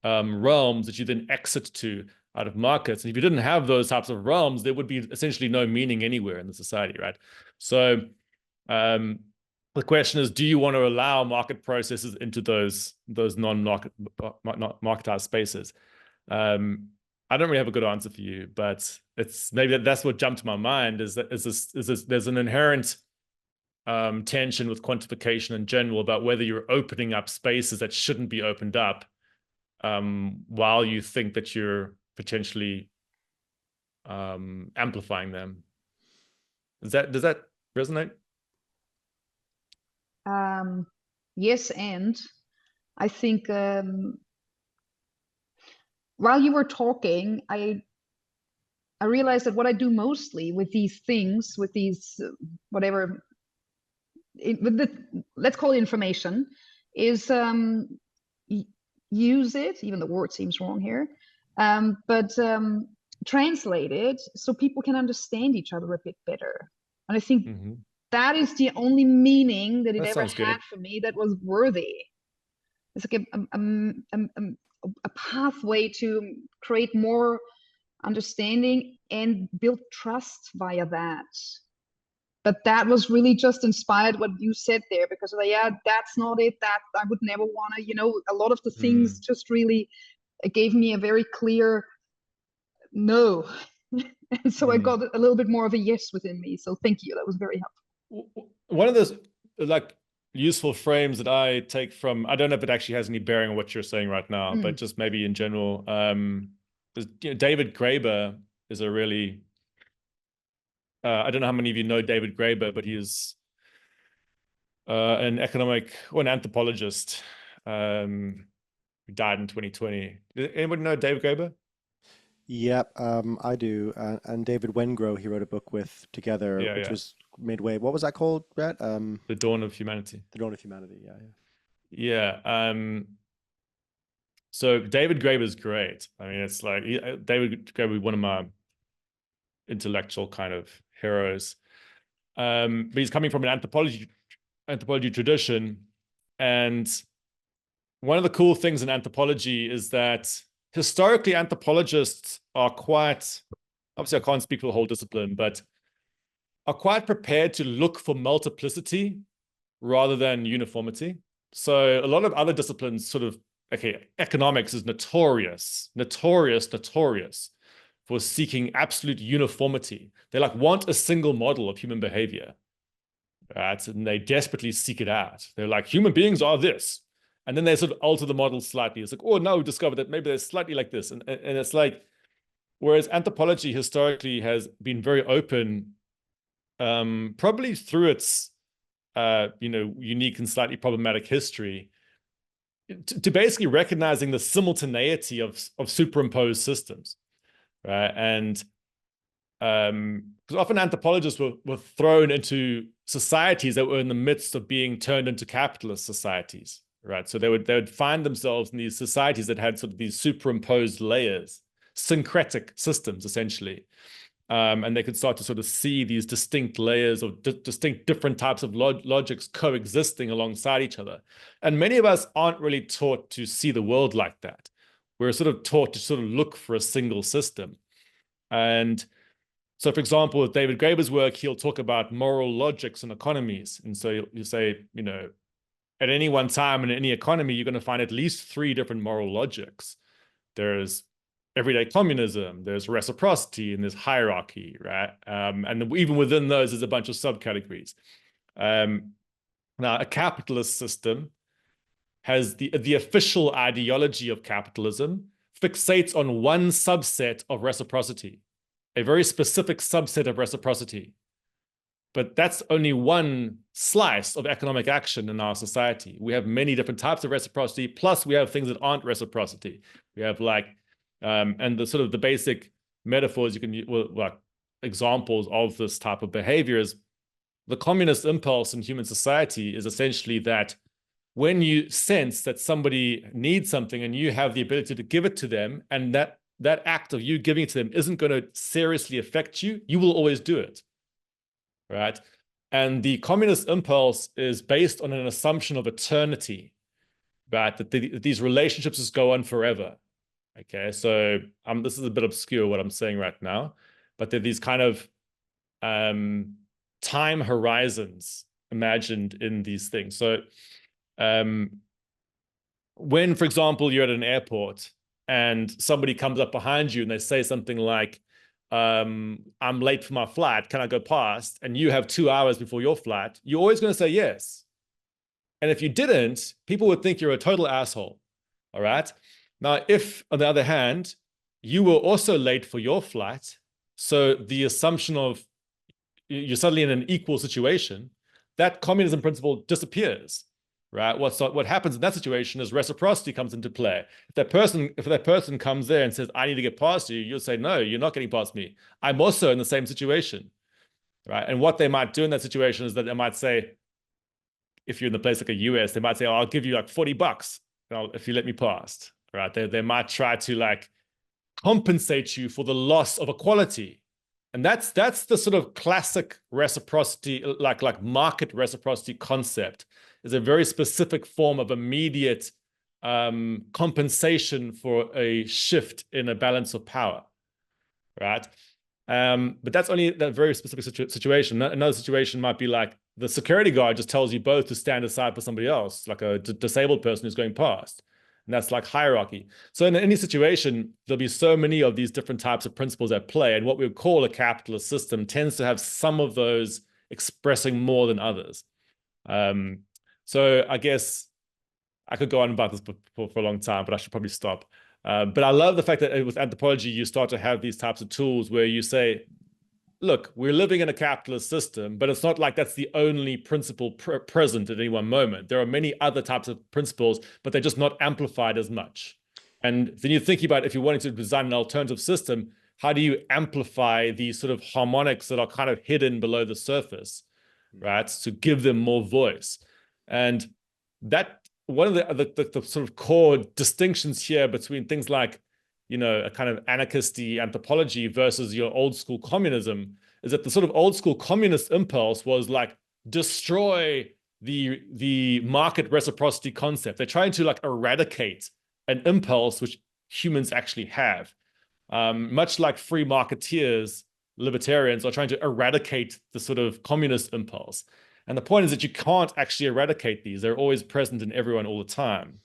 realms that you then exit to out of markets. And if you didn't have those types of realms, there would be essentially no meaning anywhere in the society, right? So the question is, do you want to allow market processes into those non-marketized spaces? I don't really have a good answer for you, but it's maybe that's what jumped to my mind is there's an inherent tension with quantification in general about whether you're opening up spaces that shouldn't be opened up while you think that you're potentially amplifying them. Does that resonate? Yes, and I think while you were talking, I realized that what I do mostly with these things, with these let's call it information, is use it, even the word seems wrong here, but translate it so people can understand each other a bit better. And I think that is the only meaning that it ever had for me that was worthy. It's like a pathway to create more understanding and build trust via that. But that was really just inspired what you said there, because that's not it. That I would never want to, a lot of the things just really gave me a very clear no. And so I got a little bit more of a yes within me. So thank you. That was very helpful. One of those useful frames that I take from, I don't know if it actually has any bearing on what you're saying right now, but just maybe in general, David Graeber is a really, I don't know how many of you know David Graeber, but he is an anthropologist who died in 2020. Did anybody know David Graeber? Yep, I do. And David Wengrow, he wrote a book with together, which was midway. What was that called, Brett? The Dawn of Humanity. The Dawn of Humanity. Yeah. So David Graeber is great. I mean, it's David Graeber, one of my intellectual kind of heroes. But he's coming from an anthropology tradition, and one of the cool things in anthropology is that historically anthropologists are quite, obviously I can't speak for the whole discipline, but are quite prepared to look for multiplicity rather than uniformity. So a lot of other disciplines sort of okay, economics is notorious for seeking absolute uniformity. They like want a single model of human behavior, right? And they desperately seek it out. They're like, human beings are this. And then they sort of alter the model slightly. It's like, oh, now we discovered that maybe they're slightly like this. And it's like, whereas anthropology historically has been very open, probably through its, unique and slightly problematic history, to basically recognizing the simultaneity of superimposed systems, right? And because often anthropologists were thrown into societies that were in the midst of being turned into capitalist societies, right? So they would find themselves in these societies that had sort of these superimposed layers, syncretic systems, essentially. And they could start to sort of see these distinct layers of distinct different types of logics coexisting alongside each other. And many of us aren't really taught to see the world like that. We're sort of taught to sort of look for a single system. And so, for example, with David Graeber's work, he'll talk about moral logics and economies. And so you say, at any one time in any economy, you're going to find at least 3 different moral logics. There's everyday communism, there's reciprocity, and there's hierarchy, right? And even within those, there's a bunch of subcategories. Now, a capitalist system has the official ideology of capitalism fixates on one subset of reciprocity, a very specific subset of reciprocity. But that's only one slice of economic action in our society. We have many different types of reciprocity, plus we have things that aren't reciprocity. We have and the sort of the basic metaphors you can use, like examples of this type of behavior is the communist impulse in human society is essentially that when you sense that somebody needs something and you have the ability to give it to them, and that act of you giving it to them isn't going to seriously affect you, you will always do it, right? And the communist impulse is based on an assumption of eternity, right? That these relationships just go on forever. Okay, so this is a bit obscure what I'm saying right now, but there are these kind of time horizons imagined in these things. So when, for example, you're at an airport and somebody comes up behind you and they say something like, I'm late for my flight, can I go past? And you have 2 hours before your flight, you're always going to say yes. And if you didn't, people would think you're a total asshole, all right? Now, if, on the other hand, you were also late for your flight, so the assumption of you're suddenly in an equal situation, that communism principle disappears, right? What happens in that situation is reciprocity comes into play. If that person comes there and says, I need to get past you, you'll say, no, you're not getting past me. I'm also in the same situation, right? And what they might do in that situation is that they might say, if you're in the place like a US, they might say, oh, I'll give you like $40 if you let me past. Right? They might try to compensate you for the loss of equality. And that's the sort of classic reciprocity, like market reciprocity concept, is a very specific form of immediate compensation for a shift in a balance of power, right? But that's only that very specific situation. Another situation might be like the security guard just tells you both to stand aside for somebody else, like a disabled person who's going past. And that's like hierarchy. So in any situation, there'll be so many of these different types of principles at play. And what we would call a capitalist system tends to have some of those expressing more than others. So I guess I could go on about this for a long time, but I should probably stop. But I love the fact that with anthropology, you start to have these types of tools where you say, look, we're living in a capitalist system, but it's not like that's the only principle present at any one moment. There are many other types of principles, but they're just not amplified as much. And then you're thinking about, if you're wanting to design an alternative system, how do you amplify these sort of harmonics that are kind of hidden below the surface, right? To give them more voice. And that one of the sort of core distinctions here between things like, a kind of anarchisty anthropology versus your old school communism is that the sort of old school communist impulse was like destroy the market reciprocity concept. They're trying to eradicate an impulse which humans actually have. Much like free marketeers, libertarians are trying to eradicate the sort of communist impulse. And the point is that you can't actually eradicate these. They're always present in everyone all the time.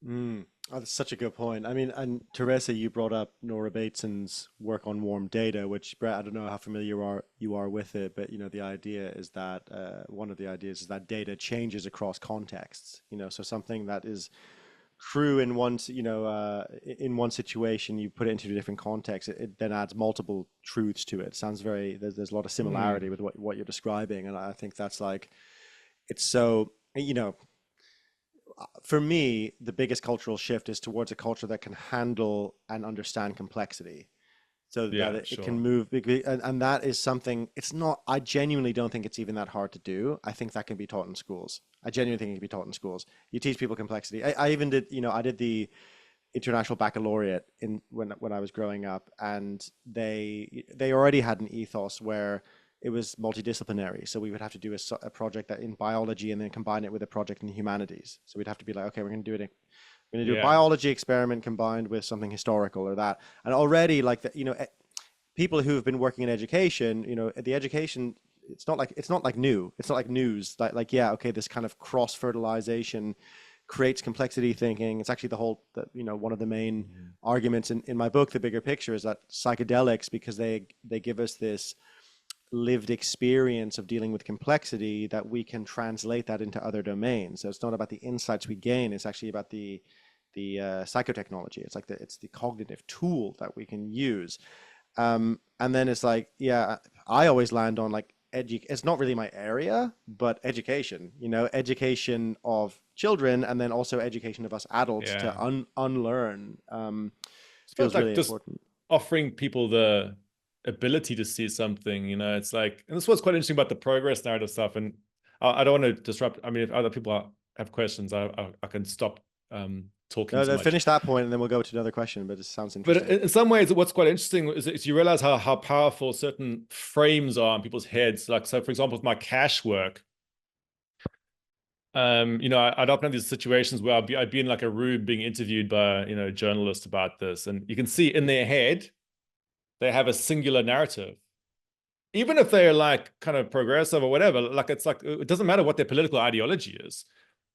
Oh, that's such a good point. I mean, and Teresa, you brought up Nora Bateson's work on warm data, which Brett, I don't know how familiar you are with it, but the idea is that one of the ideas is that data changes across contexts. So something that is true in in one situation, you put it into a different context, it then adds multiple truths to it. Sounds very there's a lot of Mm. similarity with what you're describing, and I think that's like it's so for me, the biggest cultural shift is towards a culture that can handle and understand complexity so that Yeah, it can sure. move and that is something. It's not, I genuinely don't think it's even that hard to do. I think that can be taught in schools. I genuinely think it can be taught in schools. You teach people complexity. I even did, I did the international baccalaureate in when I was growing up, and they already had an ethos where it was multidisciplinary. So we would have to do a project that in biology and then combine it with a project in humanities. So we'd have to be like, okay, we're going to do a Yeah. biology experiment combined with something historical or that. And already like people who have been working in education, the education, it's not like new. It's not like news. Yeah, okay, this kind of cross fertilization creates complexity thinking. It's actually one of the main Mhm. arguments in my book, The Bigger Picture, is that psychedelics, because they give us this lived experience of dealing with complexity, that we can translate that into other domains. So it's not about the insights we gain. It's actually about the psychotechnology. It's the cognitive tool that we can use. And then it's like, yeah, I always land on like it's not really my area, but education, education of children, and then also education of us adults to Yeah. unlearn I suppose feels like really just important. offering people the ability to see something, it's like, and this was quite interesting about the progress narrative stuff. And I don't want to disrupt. I mean, if other people have questions, I can stop talking No, too no, much. finish that point and then we'll go to another question, but it sounds But interesting. in some ways, what's quite interesting is you realize how powerful certain frames are in people's heads. Like, so for example, with my cash work, I'd often have these situations where I'd be in like a room being interviewed by, a journalist about this. And you can see in their head, they have a singular narrative. Even if they're like kind of progressive or whatever, like it's like, it doesn't matter what their political ideology is.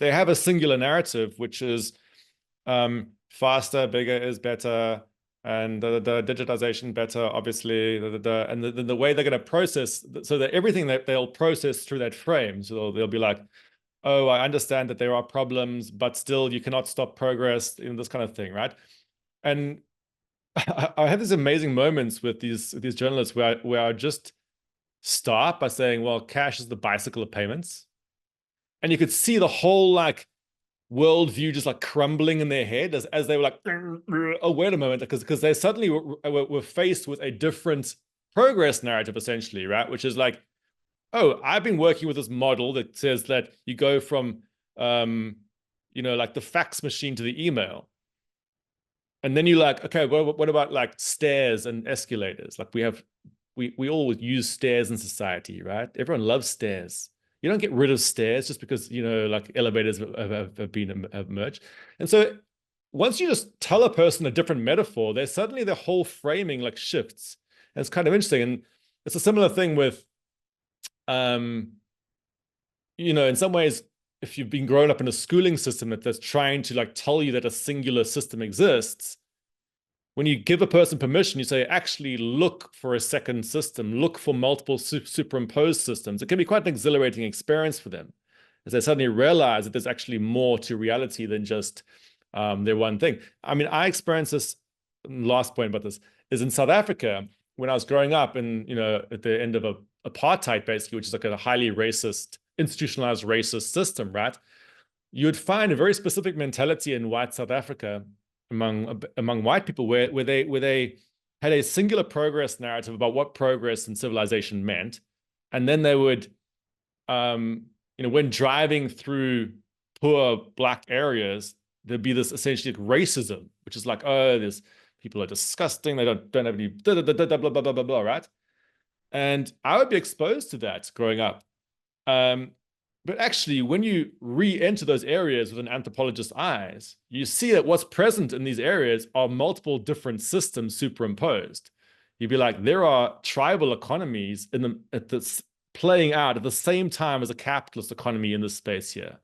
They have a singular narrative, which is faster, bigger is better, and the digitization better, obviously, and the way they're going to process, so that everything that they'll process through that frame. So they'll be like, oh, I understand that there are problems, but still you cannot stop progress, this kind of thing, right? And I had these amazing moments with these journalists where I just start by saying, well, cash is the bicycle of payments. And you could see the whole like worldview just like crumbling in their head as they were like, oh, wait a moment, because they suddenly were faced with a different progress narrative, essentially, right? Which is like, oh, I've been working with this model that says that you go from, like the fax machine to the email. And then you're like, okay, what about like stairs and escalators? Like we all use stairs in society, right? Everyone loves stairs. You don't get rid of stairs just because, like elevators have been merged. And so once you just tell a person a different metaphor, their whole framing like shifts. And it's kind of interesting. And it's a similar thing with, um, in some ways, if you've been grown up in a schooling system that's trying to like tell you that a singular system exists, when you give a person permission, you say, actually look for a second system, look for multiple superimposed systems. It can be quite an exhilarating experience for them as they suddenly realize that there's actually more to reality than just their one thing. I mean, I experienced this, last point about this, is in South Africa, when I was growing up and, at the end of apartheid, basically, which is like a highly racist, institutionalized racist system, right? You would find a very specific mentality in white South Africa among white people where they had a singular progress narrative about what progress and civilization meant, and then they would, when driving through poor black areas, there'd be this essentially like racism, which is like, oh, these people are disgusting, they don't have any blah blah blah blah blah blah, right? And I would be exposed to that growing up. Um, but actually, when you re-enter those areas with an anthropologist's eyes, you see that what's present in these areas are multiple different systems superimposed. You'd be like, there are tribal economies playing out at the same time as a capitalist economy in this space here,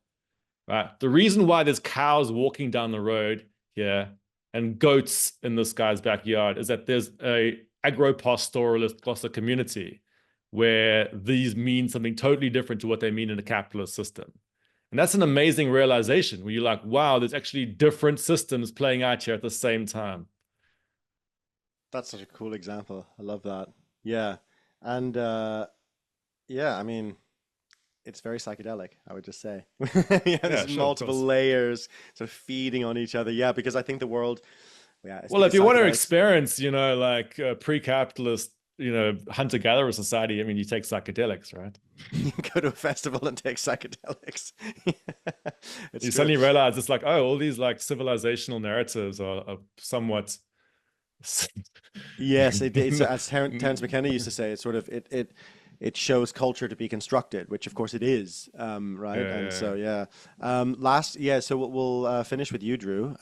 right? The reason why there's cows walking down the road here and goats in this guy's backyard is that there's a agro-pastoralist Xhosa community where these mean something totally different to what they mean in a capitalist system. And that's an amazing realization where you're like, wow, there's actually different systems playing out here at the same time. That's such a cool example. I love that. Yeah. And yeah, I mean, it's very psychedelic, I would just say. Yeah, there's sure, multiple layers sort of feeding on each other. Yeah, because I think the world, yeah. Well, if you want to experience, like pre-capitalist, hunter-gatherer society, I mean, you take psychedelics, right? You go to a festival and take psychedelics. You suddenly realize it's like, oh, all these like civilizational narratives are somewhat. Yes, it's as Terence McKenna used to say. It's sort of it shows culture to be constructed, which of course it is, right? Yeah, and yeah, so so we'll finish with you, Drew.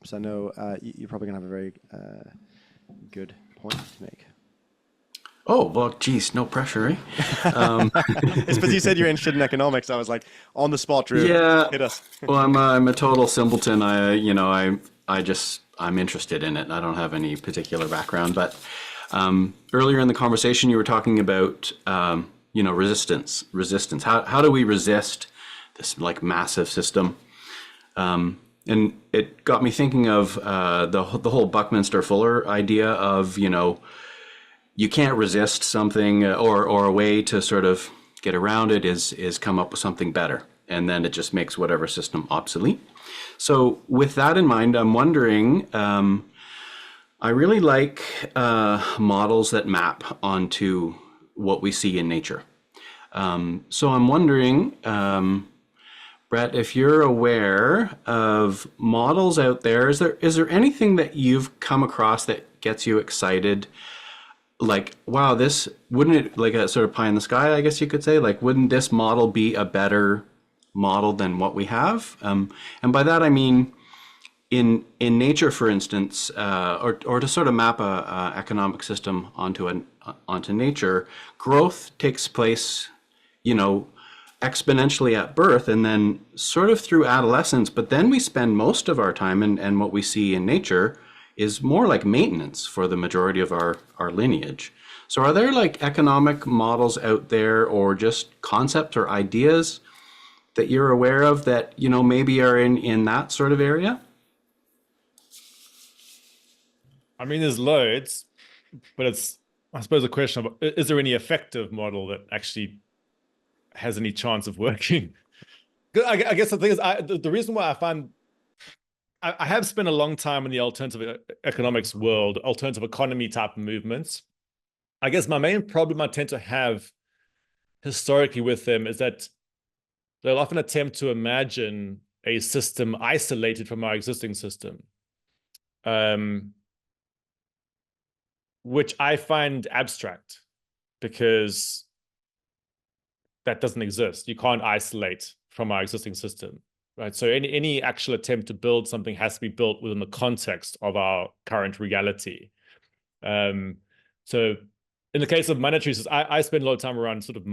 So I know you're probably gonna have a very good point to make. Oh, well, geez, no pressure, eh? It's because you said you're interested in economics. I was like, on the spot, Drew. Yeah. Hit us. Well, I'm a total simpleton. I'm interested in it. I don't have any particular background, but earlier in the conversation, you were talking about, resistance. How do we resist this like massive system? And it got me thinking of the whole Buckminster Fuller idea of, you can't resist something, or a way to sort of get around it is come up with something better, and then it just makes whatever system obsolete. So with that in mind, I'm wondering, I really like models that map onto what we see in nature. So I'm wondering, Brett, if you're aware of models out there, is there anything that you've come across that gets you excited? Like, wow, wouldn't it, like a sort of pie in the sky, I guess you could say, like, wouldn't this model be a better model than what we have? And by that, I mean, in nature, for instance, or to sort of map a economic system onto nature, growth takes place, exponentially at birth and then sort of through adolescence, but then we spend most of our time, and what we see in nature is more like maintenance for the majority of our lineage. So are there like economic models out there, or just concepts or ideas that you're aware of that, maybe are in that sort of area? I mean, there's loads, but it's, I suppose, a question of, is there any effective model that actually has any chance of working? I guess the thing is, the reason why I find, I have spent a long time in the alternative economics world, alternative economy type of movements. I guess my main problem I tend to have historically with them is that they'll often attempt to imagine a system isolated from our existing system, which I find abstract, because that doesn't exist. You can't isolate from our existing system, right? So any actual attempt to build something has to be built within the context of our current reality. So in the case of monetary systems, I spend a lot of time around sort of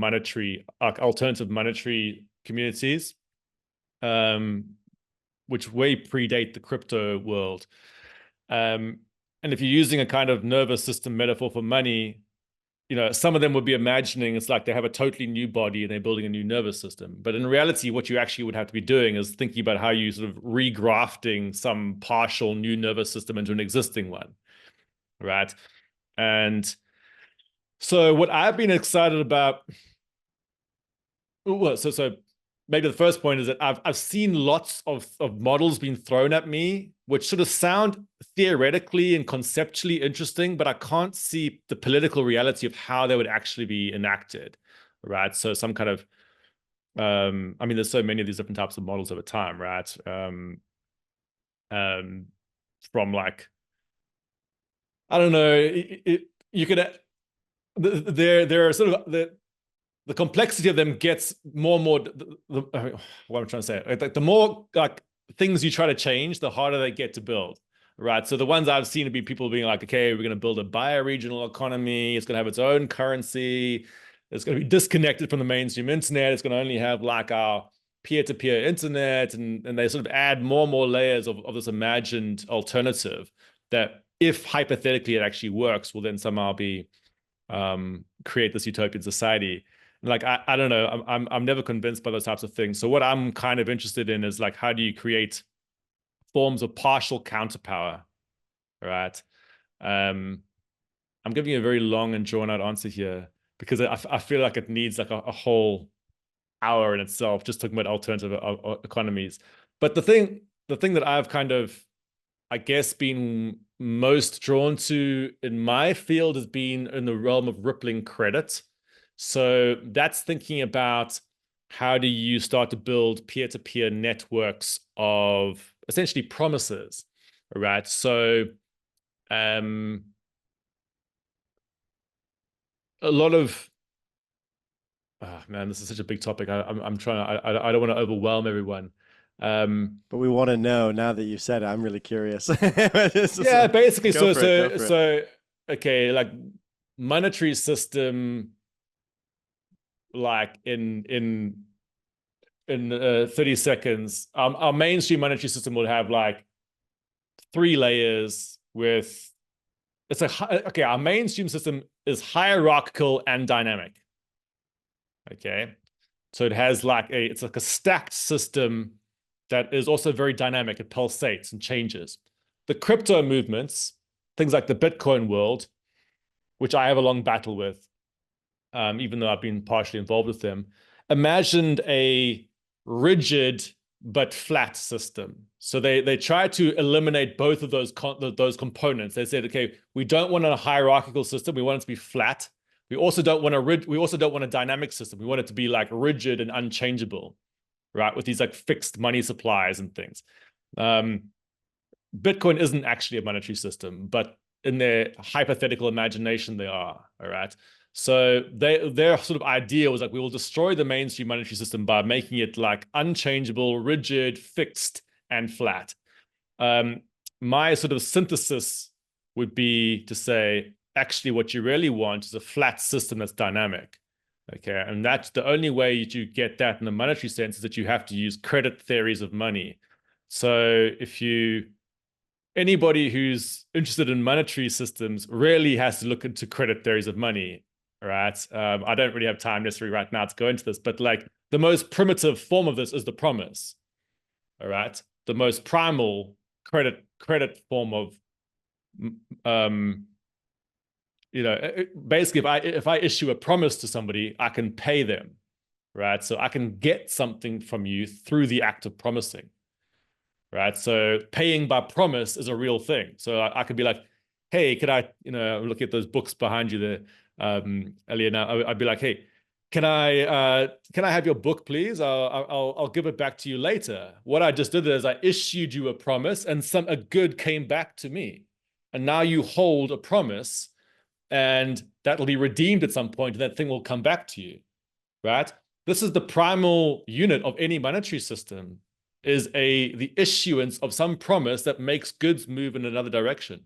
alternative monetary communities, which way predate the crypto world. And if you're using a kind of nervous system metaphor for money, some of them would be imagining it's like they have a totally new body and they're building a new nervous system. But in reality, what you actually would have to be doing is thinking about how you sort of regrafting some partial new nervous system into an existing one, right? And so what I've been excited about, well, so maybe the first point is that I've seen lots of models being thrown at me, which sort of sound theoretically and conceptually interesting, but I can't see the political reality of how they would actually be enacted, right? So some kind of, I mean, there's so many of these different types of models over time, right? From like, I don't know, you could, there are sort of the complexity of them gets more and more, what I'm trying to say, like the more like things you try to change, the harder they get to build, right? So the ones I've seen would be people being like, okay, we're going to build a bioregional economy. It's going to have its own currency. It's going to be disconnected from the mainstream internet. It's going to only have like our peer-to-peer internet, and they sort of add more and more layers of this imagined alternative that, if hypothetically it actually works, will then somehow be create this utopian society. Like, I don't know, I'm never convinced by those types of things. So what I'm kind of interested in is, like, how do you create forms of partial counterpower, right? I'm giving you a very long and drawn out answer here because I feel like it needs like a whole hour in itself just talking about alternative economies. But the thing that I've kind of, I guess, been most drawn to in my field has been in the realm of rippling credit. So that's thinking about how do you start to build peer-to-peer networks of essentially promises, right? So a lot of, oh man, this is such a big topic. I'm trying. I don't want to overwhelm everyone. But we want to know now that you said it. I'm really curious. Yeah, basically. So Okay, like monetary system, like in 30 seconds, our mainstream monetary system will have like 3 layers with, okay, our mainstream system is hierarchical and dynamic. Okay, so it has like it's like a stacked system that is also very dynamic. It pulsates and changes. The crypto movements, things like the Bitcoin world, which I have a long battle with, even though I've been partially involved with them, imagined a rigid but flat system. So they tried to eliminate both of those components. They said, okay, we don't want a hierarchical system. We want it to be flat. We also don't want a dynamic system. We want it to be like rigid and unchangeable, right? With these like fixed money supplies and things. Bitcoin isn't actually a monetary system, but in their hypothetical imagination, they are, all right? So their sort of idea was like, we will destroy the mainstream monetary system by making it like unchangeable, rigid, fixed, and flat. My sort of synthesis would be to say, actually, what you really want is a flat system that's dynamic. Okay, and that's the only way you get that in the monetary sense, is that you have to use credit theories of money. So anybody who's interested in monetary systems really has to look into credit theories of money, right? I don't really have time necessarily right now to go into this, but like the most primitive form of this is the promise, all right? The most primal credit form of, basically if I issue a promise to somebody, I can pay them, right? So I can get something from you through the act of promising. Right, so paying by promise is a real thing. So I could be like, "Hey, could I, look at those books behind you there, Elena?" I'd be like, "Hey, can I have your book, please? I'll give it back to you later." What I just did is I issued you a promise, and a good came back to me, and now you hold a promise, and that will be redeemed at some point, and that thing will come back to you, right? This is the primal unit of any monetary system. Is the issuance of some promise that makes goods move in another direction,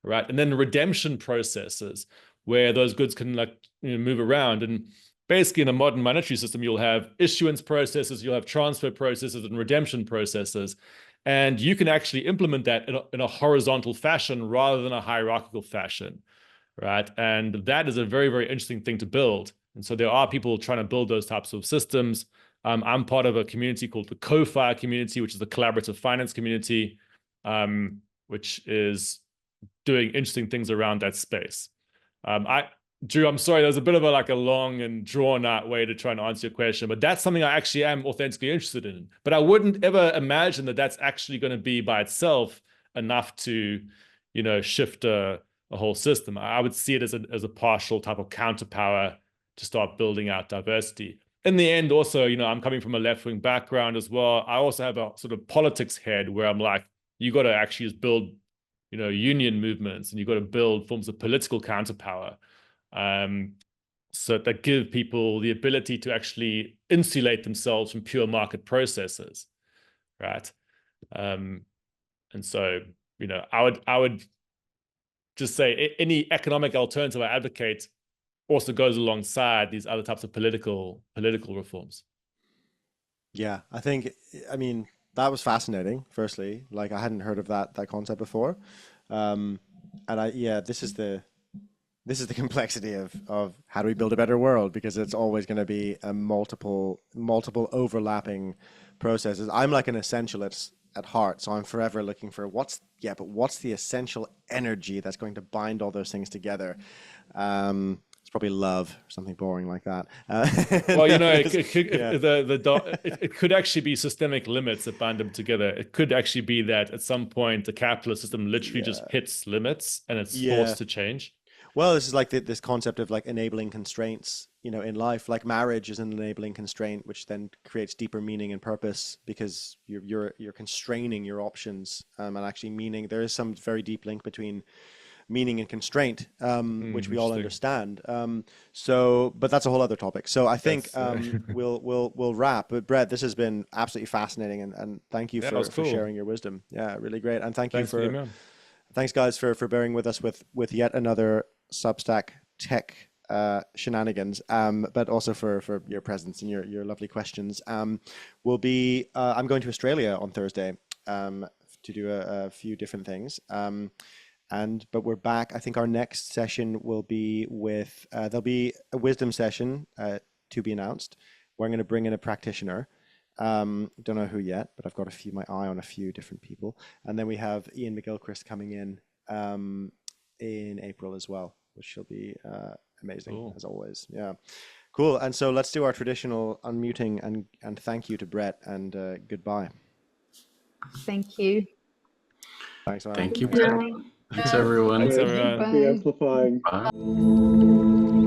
right? And then redemption processes where those goods can move around. And basically in a modern monetary system, you'll have issuance processes, you'll have transfer processes and redemption processes. And you can actually implement that in a horizontal fashion rather than a hierarchical fashion, right? And that is a very, very interesting thing to build. And so there are people trying to build those types of systems. I'm part of a community called the CoFi community, which is the collaborative finance community, which is doing interesting things around that space. Drew, I'm sorry, there's a bit of a long and drawn out way to try and answer your question, but that's something I actually am authentically interested in. But I wouldn't ever imagine that that's actually going to be by itself enough to, shift a whole system. I would see it as a partial type of counterpower to start building out diversity. In the end, also, I'm coming from a left-wing background as well. I also have a sort of politics head where I'm like, you got to actually just build, union movements, and you got to build forms of political counterpower, so that give people the ability to actually insulate themselves from pure market processes, right? And so, I would just say any economic alternative I advocate also goes alongside these other types of political reforms. Yeah, I mean, that was fascinating. Firstly, like I hadn't heard of that concept before, and yeah, this is the complexity of how do we build a better world, because it's always going to be a multiple overlapping processes. I'm like an essentialist at heart, so I'm forever looking for what's the essential energy that's going to bind all those things together. It's probably love, something boring like that. Well, you know, it could, yeah. it could actually be systemic limits that bind them together. It could actually be that at some point the capitalist system literally just hits limits and it's Yeah. forced to change. Well, this is like this concept of like enabling constraints, in life. Like marriage is an enabling constraint, which then creates deeper meaning and purpose, because you're constraining your options, and actually meaning. There is some very deep link between meaning and constraint, which we all understand. But that's a whole other topic. So I think we'll wrap. But Brett, this has been absolutely fascinating, and thank you for sharing your wisdom. Yeah, really great. And thanks guys for bearing with us with yet another Substack tech shenanigans, but also for your presence and your lovely questions. I'm going to Australia on Thursday to do a few different things. But we're back. I think our next session will be with there'll be a wisdom session to be announced, where I'm going to bring in a practitioner. Don't know who yet, but I've got my eye on a few different people. And then we have Ian McGilchrist coming in April as well, which will be amazing as always. Yeah, cool. And so let's do our traditional unmuting and thank you to Brett, and goodbye. Thank you. Thanks, Ryan. Thank you, Brett. Thanks, everyone. Thanks, everyone. Bye. Be amplifying. Bye.